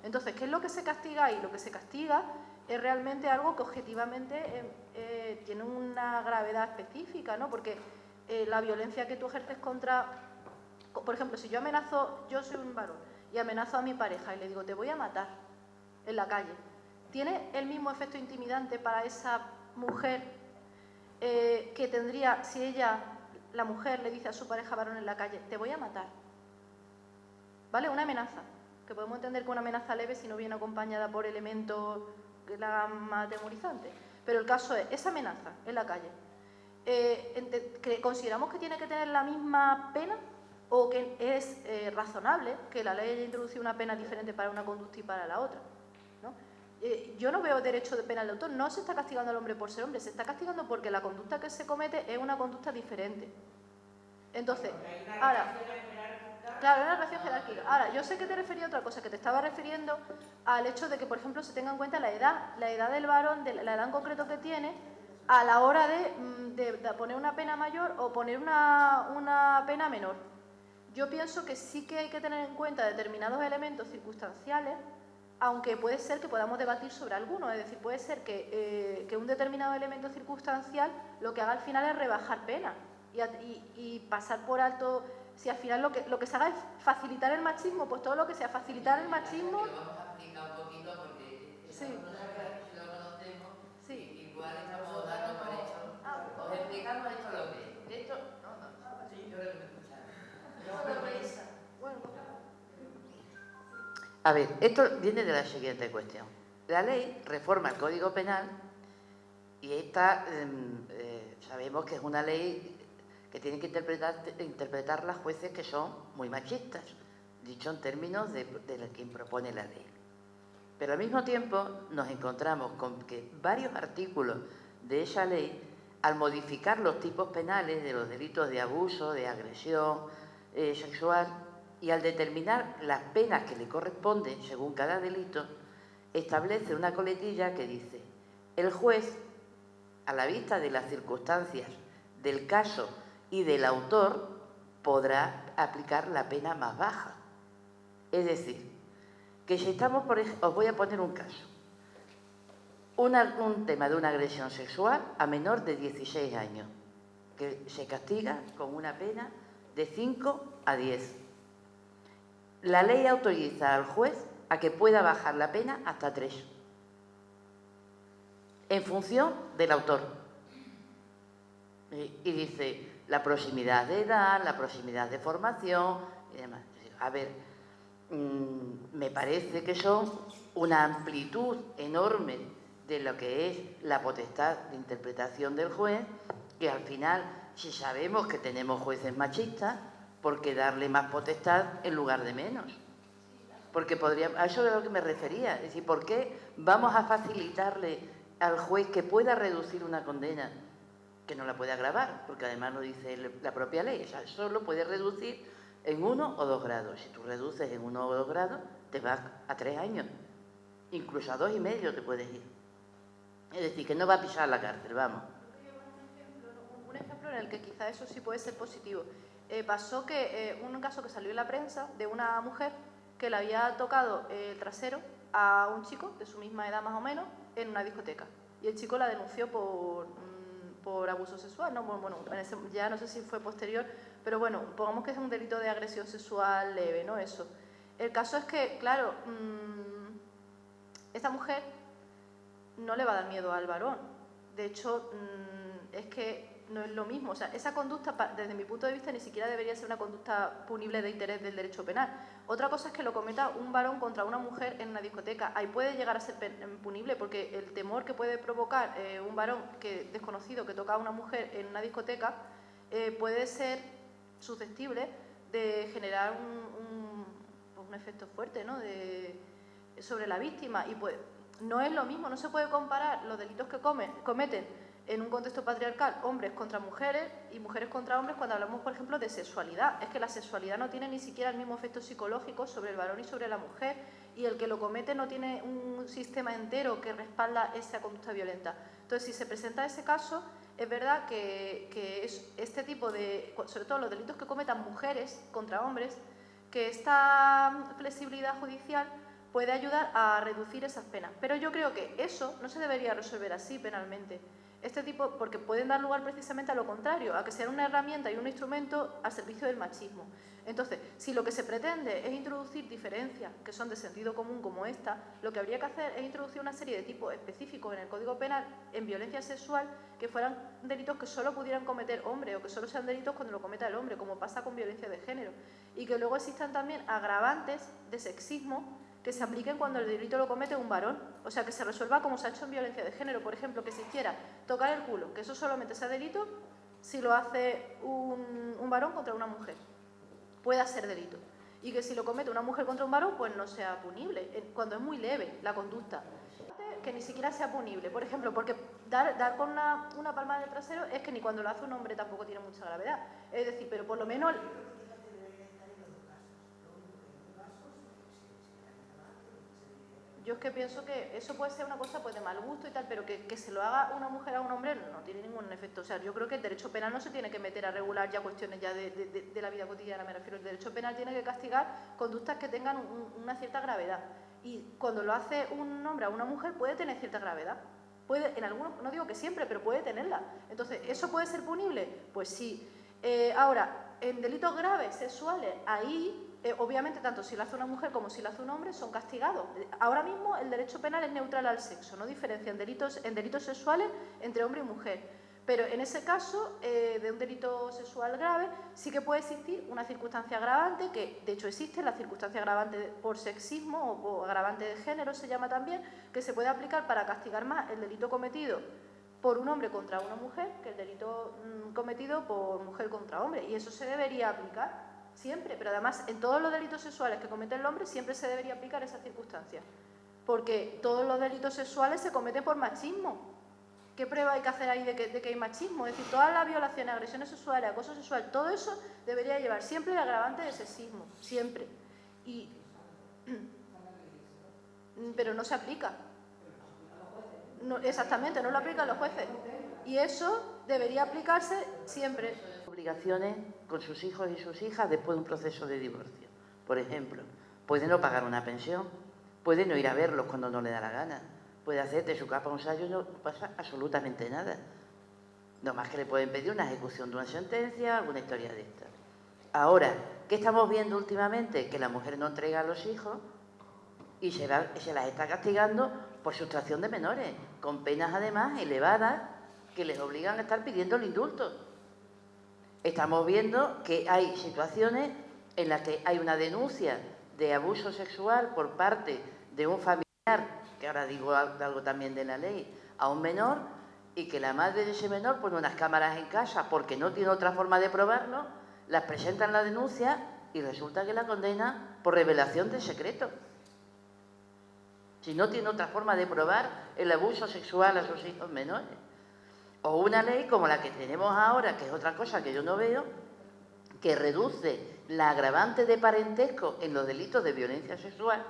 Entonces, ¿qué es lo que se castiga ahí? Lo que se castiga es realmente algo que objetivamente tiene una gravedad específica, ¿no? Porque la violencia que tú ejerces contra... Por ejemplo, si yo soy un varón y amenazo a mi pareja y le digo, te voy a matar en la calle, ¿tiene el mismo efecto intimidante para esa mujer que tendría si la mujer le dice a su pareja varón en la calle, te voy a matar? ¿Vale? Una amenaza, que podemos entender que una amenaza leve si no viene acompañada por elementos que la hagan más atemorizante. Pero el caso es, esa amenaza en la calle, ¿consideramos que tiene que tener la misma pena o que es razonable que la ley haya introducido una pena diferente para una conducta y para la otra? ¿No? Yo no veo derecho de penal de autor. No se está castigando al hombre por ser hombre, se está castigando porque la conducta que se comete es una conducta diferente. Entonces, ahora... Claro, una relación jerárquica. Ahora, yo sé que te refería a otra cosa, que te estaba refiriendo al hecho de que, por ejemplo, se tenga en cuenta la edad del varón, la edad en concreto que tiene, a la hora de poner una pena mayor o poner una pena menor. Yo pienso que sí que hay que tener en cuenta determinados elementos circunstanciales, aunque puede ser que podamos debatir sobre algunos. Es decir, puede ser que un determinado elemento circunstancial lo que haga al final es rebajar pena y pasar por alto... Si al final lo que se haga es facilitar el machismo, pues todo lo que sea facilitar el machismo... Lo vamos a explicar un poquito porque sí. Si lo conocemos, sí. igual estamos dando por hecho. Os explicamos esto lo que es. Esto, sí, yo creo que me escuchan. A ver, esto viene de la siguiente cuestión. La ley reforma el Código Penal y esta sabemos que es una ley que tienen que interpretar las jueces que son muy machistas, dicho en términos de quien propone la ley. Pero al mismo tiempo nos encontramos con que varios artículos de esa ley, al modificar los tipos penales de los delitos de abuso, de agresión sexual, y al determinar las penas que le corresponden según cada delito, establece una coletilla que dice: el juez, a la vista de las circunstancias del caso y del autor, podrá aplicar la pena más baja. Es decir, que si estamos, os voy a poner un caso, un tema de una agresión sexual a menor de 16 años. que se castiga con una pena de 5 a 10. La ley autoriza al juez a que pueda bajar la pena hasta 3, en función del autor. Y dice la proximidad de edad, la proximidad de formación y demás. A ver, me parece que son una amplitud enorme de lo que es la potestad de interpretación del juez, que al final, si sabemos que tenemos jueces machistas, ¿por qué darle más potestad en lugar de menos? Porque a eso es a lo que me refería. Es decir, ¿por qué vamos a facilitarle al juez que pueda reducir una condena, que no la puede agravar? Porque además lo dice la propia ley. O sea, solo puede reducir en 1 o 2 grados. Si tú reduces en 1 o 2 grados, te vas a 3 años. Incluso a 2,5 te puedes ir. Es decir, que no va a pisar la cárcel, vamos. Un ejemplo en el que quizá eso sí puede ser positivo. Pasó que un caso que salió en la prensa de una mujer que le había tocado el trasero a un chico de su misma edad más o menos en una discoteca. Y el chico la denunció por abuso sexual, ¿no? Bueno, ya no sé si fue posterior, pero bueno, pongamos que es un delito de agresión sexual leve, ¿no? Eso. El caso es que, claro, esta mujer no le va a dar miedo al varón. De hecho, es que no es lo mismo. O sea, esa conducta, desde mi punto de vista, ni siquiera debería ser una conducta punible de interés del derecho penal. Otra cosa es que lo cometa un varón contra una mujer en una discoteca. Ahí puede llegar a ser punible, porque el temor que puede provocar un varón desconocido que toca a una mujer en una discoteca puede ser susceptible de generar un efecto fuerte, ¿no? Sobre la víctima. Y pues no es lo mismo, no se puede comparar los delitos que cometen en un contexto patriarcal hombres contra mujeres y mujeres contra hombres cuando hablamos, por ejemplo, de sexualidad. Es que la sexualidad no tiene ni siquiera el mismo efecto psicológico sobre el varón y sobre la mujer, y el que lo comete no tiene un sistema entero que respalda esa conducta violenta. Entonces, si se presenta ese caso, es verdad que es este tipo de, sobre todo los delitos que cometan mujeres contra hombres, que esta flexibilidad judicial puede ayudar a reducir esas penas. Pero yo creo que eso no se debería resolver así penalmente. Porque pueden dar lugar precisamente a lo contrario, a que sea una herramienta y un instrumento al servicio del machismo. Entonces, si lo que se pretende es introducir diferencias que son de sentido común como esta, lo que habría que hacer es introducir una serie de tipos específicos en el Código Penal en violencia sexual que fueran delitos que solo pudieran cometer hombres o que solo sean delitos cuando lo cometa el hombre, como pasa con violencia de género. Y que luego existan también agravantes de sexismo que se apliquen cuando el delito lo comete un varón. O sea, que se resuelva como se ha hecho en violencia de género. Por ejemplo, que si hiciera tocar el culo, que eso solamente sea delito si lo hace un varón contra una mujer. Pueda ser delito. Y que si lo comete una mujer contra un varón, pues no sea punible, cuando es muy leve la conducta. Que ni siquiera sea punible. Por ejemplo, porque dar con una palma en el trasero es que ni cuando lo hace un hombre tampoco tiene mucha gravedad. Es decir, pero por lo menos... Yo es que pienso que eso puede ser una cosa pues de mal gusto y tal, pero que se lo haga una mujer a un hombre no tiene ningún efecto. O sea, yo creo que el derecho penal no se tiene que meter a regular ya cuestiones ya de la vida cotidiana, me refiero. El derecho penal tiene que castigar conductas que tengan una cierta gravedad. Y cuando lo hace un hombre a una mujer puede tener cierta gravedad. Puede, en algunos, no digo que siempre, pero puede tenerla. Entonces, ¿eso puede ser punible? Pues sí. Ahora, en delitos graves sexuales, ahí... obviamente, tanto si lo hace una mujer como si lo hace un hombre son castigados. Ahora mismo el derecho penal es neutral al sexo, no diferencia en delitos sexuales entre hombre y mujer. Pero en ese caso de un delito sexual grave sí que puede existir una circunstancia agravante, que de hecho existe, la circunstancia agravante por sexismo o agravante de género se llama también, que se puede aplicar para castigar más el delito cometido por un hombre contra una mujer que el delito cometido por mujer contra hombre. Y eso se debería aplicar siempre, pero además en todos los delitos sexuales que comete el hombre siempre se debería aplicar esa circunstancia, porque todos los delitos sexuales se cometen por machismo. ¿Qué prueba hay que hacer ahí de que hay machismo? Es decir, todas las violaciones, agresiones sexuales, acoso sexual, todo eso debería llevar siempre el agravante de sexismo, siempre. Pero no se aplica. No, exactamente, no lo aplican los jueces. Y eso debería aplicarse siempre. Obligaciones con sus hijos y sus hijas después de un proceso de divorcio. Por ejemplo, puede no pagar una pensión, puede no ir a verlos cuando no le da la gana, puede hacer de su capa un sayo y no pasa absolutamente nada. No más que le pueden pedir una ejecución de una sentencia, alguna historia de esta. Ahora, ¿qué estamos viendo últimamente? Que la mujer no entrega a los hijos y se las está castigando por sustracción de menores, con penas además elevadas que les obligan a estar pidiendo el indulto. Estamos viendo que hay situaciones en las que hay una denuncia de abuso sexual por parte de un familiar, que ahora digo algo también de la ley, a un menor, y que la madre de ese menor pone unas cámaras en casa porque no tiene otra forma de probarlo, las presenta en la denuncia y resulta que la condena por revelación de secreto. Si no tiene otra forma de probar el abuso sexual a sus hijos menores. O una ley como la que tenemos ahora, que es otra cosa que yo no veo, que reduce la agravante de parentesco en los delitos de violencia sexual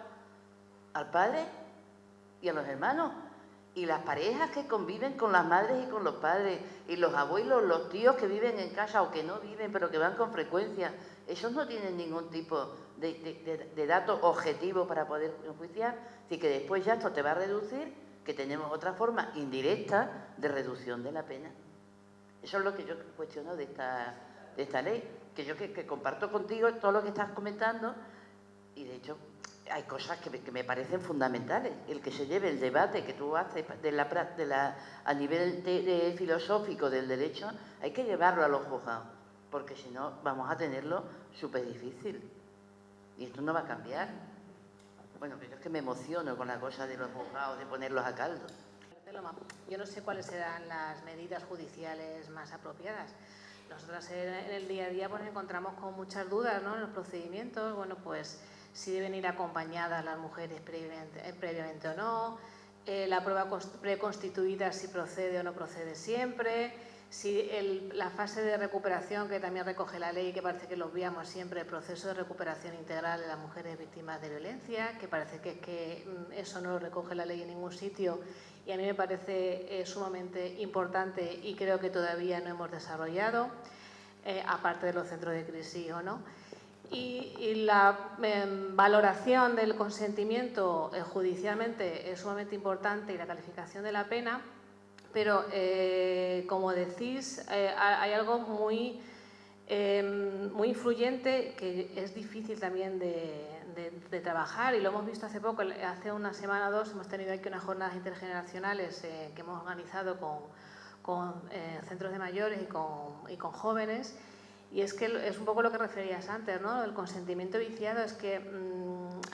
al padre y a los hermanos. Y las parejas que conviven con las madres y con los padres, y los abuelos, los tíos que viven en casa o que no viven, pero que van con frecuencia, esos no tienen ningún tipo de dato objetivo para poder enjuiciar. Así que después ya esto te va a reducir, que tenemos otra forma indirecta de reducción de la pena. Eso es lo que yo cuestiono de esta ley, que yo que comparto contigo todo lo que estás comentando, y de hecho hay cosas que me parecen fundamentales. El que se lleve el debate que tú haces a nivel filosófico del derecho, hay que llevarlo a los juzgados, porque si no vamos a tenerlo súper difícil. Y esto no va a cambiar. Bueno, pero es que me emociono con la cosa de los juzgados, de ponerlos a caldo. Yo no sé cuáles serán las medidas judiciales más apropiadas. Nosotras en el día a día pues encontramos con muchas dudas, ¿no?, en los procedimientos. Bueno, pues si deben ir acompañadas las mujeres previamente o no, la prueba preconstituida si procede o no procede siempre, si la fase de recuperación que también recoge la ley, que parece que lo obviamos siempre, el proceso de recuperación integral de las mujeres víctimas de violencia, que parece que eso no lo recoge la ley en ningún sitio, y a mí me parece sumamente importante y creo que todavía no hemos desarrollado, aparte de los centros de crisis o no. Y la valoración del consentimiento judicialmente es sumamente importante, y la calificación de la pena, pero como decís, hay algo muy influyente que es difícil también de trabajar, y lo hemos visto hace poco. Hace una semana o dos hemos tenido aquí unas jornadas intergeneracionales que hemos organizado con centros de mayores y con jóvenes. Y es que es un poco lo que referías antes, ¿no? El consentimiento viciado es que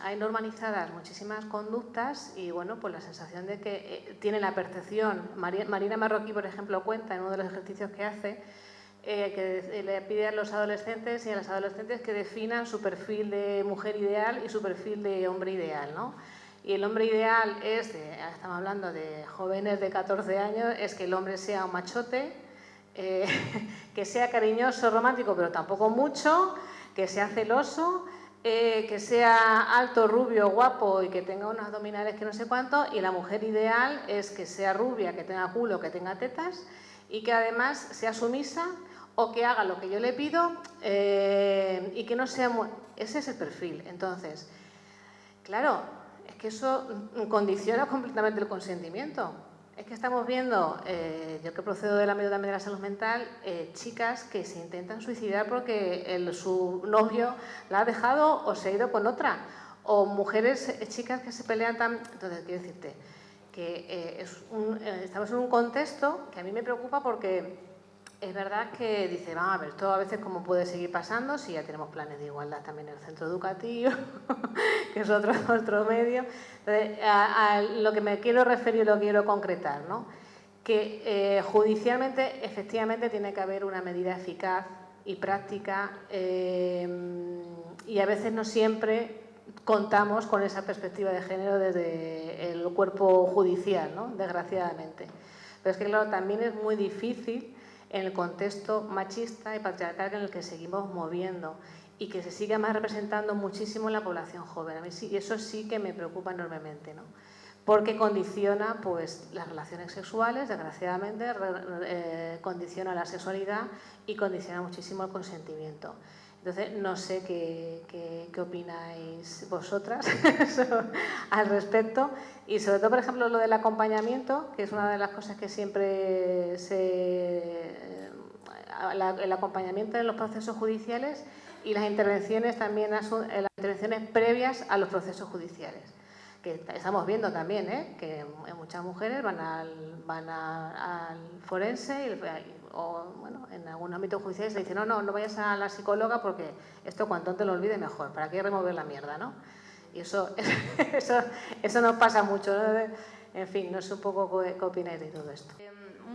hay normalizadas muchísimas conductas y, bueno, pues la sensación de que tiene la percepción. Marina Marroquí, por ejemplo, cuenta en uno de los ejercicios que hace, que le pide a los adolescentes y a las adolescentes que definan su perfil de mujer ideal y su perfil de hombre ideal, ¿no? Y el hombre ideal estamos hablando de jóvenes de 14 años, es que el hombre sea un machote, que sea cariñoso, romántico, pero tampoco mucho, que sea celoso, que sea alto, rubio, guapo y que tenga unos abdominales que no sé cuánto. Y la mujer ideal es que sea rubia, que tenga culo, que tenga tetas y que además sea sumisa o que haga lo que yo le pido y que no sea muy... Ese es el perfil. Entonces, claro, es que eso condiciona completamente el consentimiento. Es que estamos viendo, yo que procedo del ámbito también de la salud mental, chicas que se intentan suicidar porque su novio la ha dejado o se ha ido con otra. O mujeres, chicas que se pelean tan... Entonces, quiero decirte que estamos en un contexto que a mí me preocupa, porque es verdad que dice, vamos a ver, esto a veces cómo puede seguir pasando si ya tenemos planes de igualdad también en el centro educativo, que es otro medio. Entonces, a lo que me quiero referir, lo quiero concretar, ¿no? Que judicialmente, efectivamente, tiene que haber una medida eficaz y práctica, y a veces no siempre contamos con esa perspectiva de género desde el cuerpo judicial, ¿no?, desgraciadamente. Pero es que, claro, también es muy difícil en el contexto machista y patriarcal en el que seguimos moviendo y que se sigue más representando muchísimo en la población joven. A mí sí, eso sí que me preocupa enormemente, ¿no? Porque condiciona, pues, las relaciones sexuales, desgraciadamente, condiciona la sexualidad y condiciona muchísimo el consentimiento. Entonces, no sé qué opináis vosotras al respecto. Y sobre todo, por ejemplo, lo del acompañamiento, que es una de las cosas que siempre el acompañamiento en los procesos judiciales y las intervenciones también, las intervenciones previas a los procesos judiciales. Que estamos viendo también, que muchas mujeres van al forense o bueno, en algún ámbito judicial se dice no vayas a la psicóloga porque esto cuanto antes lo olvide mejor, ¿para qué remover la mierda, no? Y eso nos pasa mucho, ¿no? En fin, no sé un poco qué opináis de todo esto.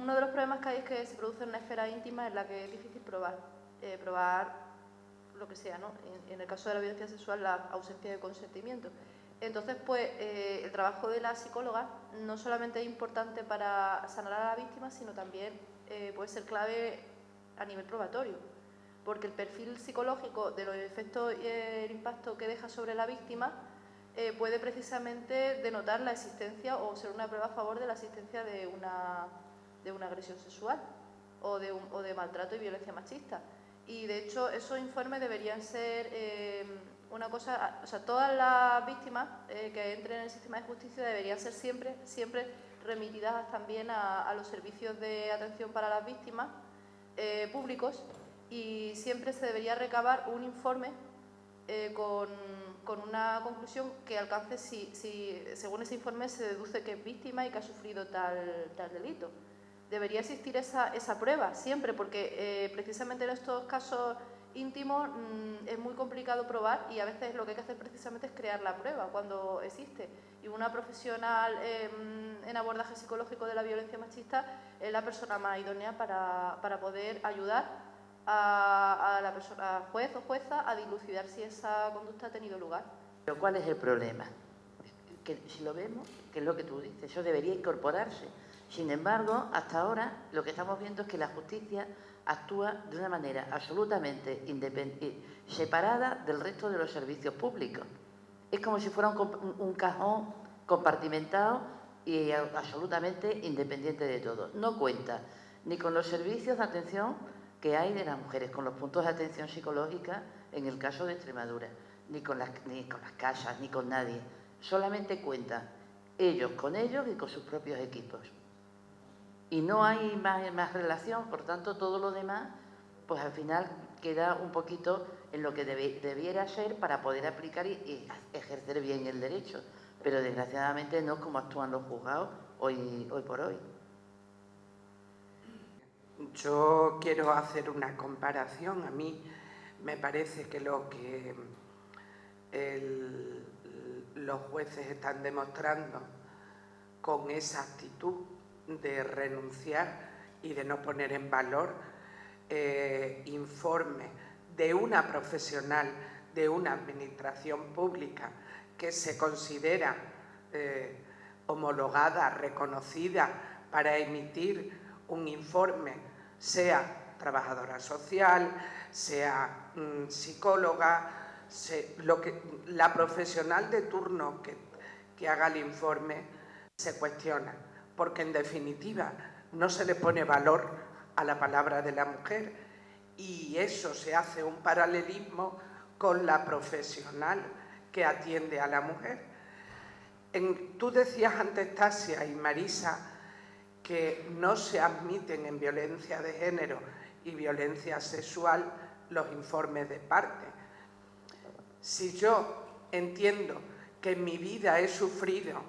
Uno de los problemas que hay es que se produce en una esfera íntima en la que es difícil probar lo que sea, ¿no? En el caso de la violencia sexual, la ausencia de consentimiento. Entonces, pues, el trabajo de la psicóloga no solamente es importante para sanar a la víctima, sino también puede ser clave a nivel probatorio, porque el perfil psicológico de los efectos y el impacto que deja sobre la víctima puede precisamente denotar la existencia o ser una prueba a favor de la existencia de una agresión sexual o de maltrato y violencia machista. Y de hecho esos informes deberían ser una cosa, o sea, todas las víctimas que entren en el sistema de justicia deberían ser siempre remitidas también a los servicios de atención para las víctimas públicos, y siempre se debería recabar un informe con una conclusión que alcance si según ese informe se deduce que es víctima y que ha sufrido tal delito. Debería existir esa prueba siempre, porque precisamente en estos casos íntimos es muy complicado probar, y a veces lo que hay que hacer precisamente es crear la prueba cuando existe. Y una profesional en abordaje psicológico de la violencia machista es la persona más idónea para poder ayudar a la persona, juez o jueza, a dilucidar si esa conducta ha tenido lugar. Pero ¿cuál es el problema? Que si lo vemos, que es lo que tú dices, eso debería incorporarse. Sin embargo, hasta ahora lo que estamos viendo es que la justicia actúa de una manera absolutamente separada del resto de los servicios públicos. Es como si fuera un cajón compartimentado y absolutamente independiente de todo. No cuenta ni con los servicios de atención que hay de las mujeres, con los puntos de atención psicológica en el caso de Extremadura, ni con las casas, ni con nadie. Solamente cuentan ellos con ellos y con sus propios equipos. Y no hay más relación, por tanto, todo lo demás, pues al final queda un poquito en lo que debiera ser para poder aplicar y ejercer bien el derecho. Pero desgraciadamente no es como actúan los juzgados hoy por hoy. Yo quiero hacer una comparación. A mí me parece que lo que los jueces están demostrando con esa actitud de renunciar y de no poner en valor informes de una profesional de una administración pública que se considera homologada, reconocida para emitir un informe, sea trabajadora social, sea psicóloga, la profesional de turno que haga el informe se cuestiona, porque en definitiva no se le pone valor a la palabra de la mujer, y eso se hace un paralelismo con la profesional que atiende a la mujer. Tú decías antes, Tasia y Marisa, que no se admiten en violencia de género y violencia sexual los informes de parte. Si yo entiendo que en mi vida he sufrido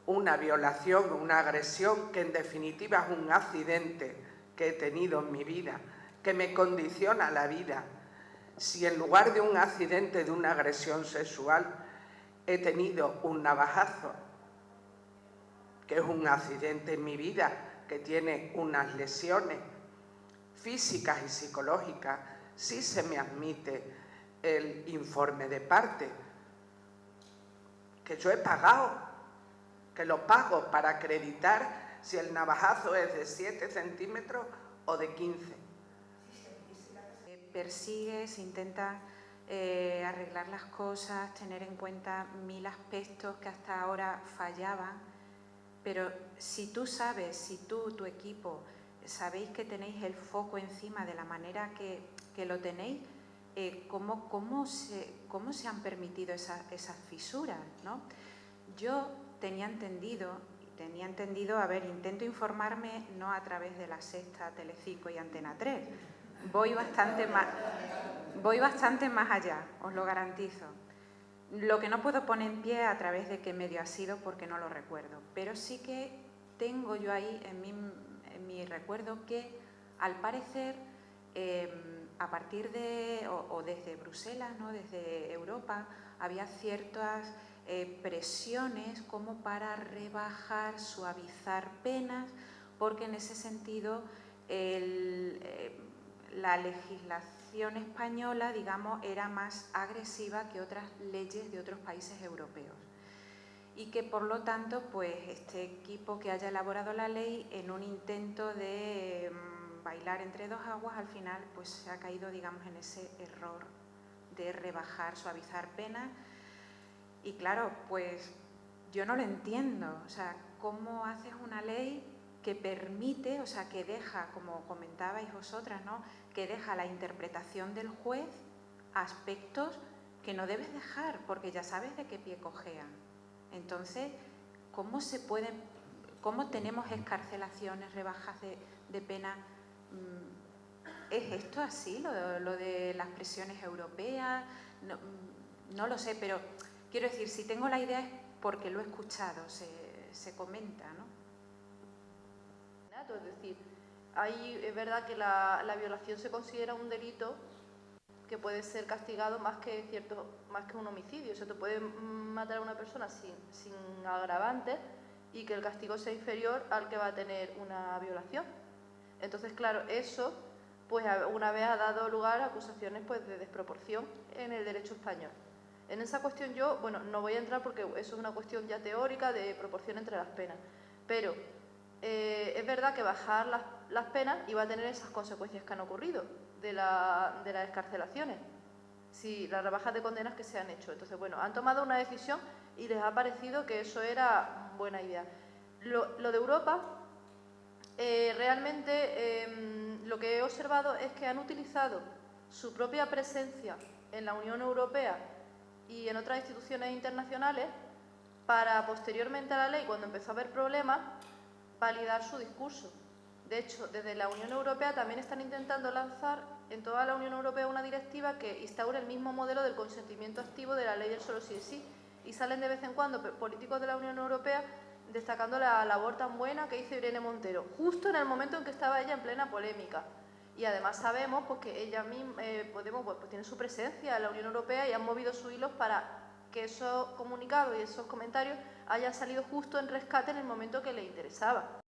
una violación o una agresión, que en definitiva es un accidente que he tenido en mi vida, que me condiciona la vida, si en lugar de un accidente, de una agresión sexual, he tenido un navajazo, que es un accidente en mi vida, que tiene unas lesiones físicas y psicológicas, sí se me admite el informe de parte, que yo he pagado, que lo pago para acreditar si el navajazo es de 7 centímetros o de 15. Persigue, se intenta arreglar las cosas, tener en cuenta 1000 aspectos que hasta ahora fallaban, pero si tú sabes, si tú, tu equipo, sabéis que tenéis el foco encima de la manera que lo tenéis, ¿cómo se han permitido esas fisuras, ¿no? Yo tenía entendido, a ver, intento informarme no a través de La Sexta, Telecinco y Antena 3, voy bastante más allá, os lo garantizo. Lo que no puedo poner en pie a través de qué medio ha sido porque no lo recuerdo, pero sí que tengo yo ahí en mi recuerdo que al parecer a partir de, o desde Bruselas, ¿no?, desde Europa, había ciertas presiones como para rebajar, suavizar penas, porque en ese sentido la legislación española, digamos, era más agresiva que otras leyes de otros países europeos. Y que, por lo tanto, pues este equipo que haya elaborado la ley, en un intento de bailar entre dos aguas, al final pues se ha caído, digamos, en ese error de rebajar, suavizar penas. Y claro, pues yo no lo entiendo. O sea, ¿cómo haces una ley que permite, o sea, que deja, como comentabais vosotras, ¿no?, que deja la interpretación del juez aspectos que no debes dejar, porque ya sabes de qué pie cojean? Entonces, ¿cómo tenemos excarcelaciones, rebajas de pena? ¿Es esto así, lo de las presiones europeas? No lo sé, pero quiero decir, si tengo la idea es porque lo he escuchado, se comenta, ¿no? Es decir, ahí es verdad que la violación se considera un delito que puede ser castigado más que un homicidio. O sea, te puede matar a una persona sin agravantes y que el castigo sea inferior al que va a tener una violación. Entonces, claro, eso pues una vez ha dado lugar a acusaciones pues de desproporción en el derecho español. En esa cuestión yo, bueno, no voy a entrar porque eso es una cuestión ya teórica de proporción entre las penas, pero es verdad que bajar las penas iba a tener esas consecuencias que han ocurrido de las excarcelaciones, si las rebajas de condenas que se han hecho. Entonces, bueno, han tomado una decisión y les ha parecido que eso era buena idea. Lo de Europa, realmente lo que he observado es que han utilizado su propia presencia en la Unión Europea y en otras instituciones internacionales para, posteriormente a la ley, cuando empezó a haber problemas, validar su discurso. De hecho, desde la Unión Europea también están intentando lanzar en toda la Unión Europea una directiva que instaure el mismo modelo del consentimiento activo de la ley del solo sí es sí. Y salen de vez en cuando políticos de la Unión Europea destacando la labor tan buena que hizo Irene Montero, justo en el momento en que estaba ella en plena polémica. Y además sabemos pues, que ella misma pues, tiene su presencia en la Unión Europea y han movido sus hilos para que esos comunicados y esos comentarios hayan salido justo en rescate en el momento que le interesaba.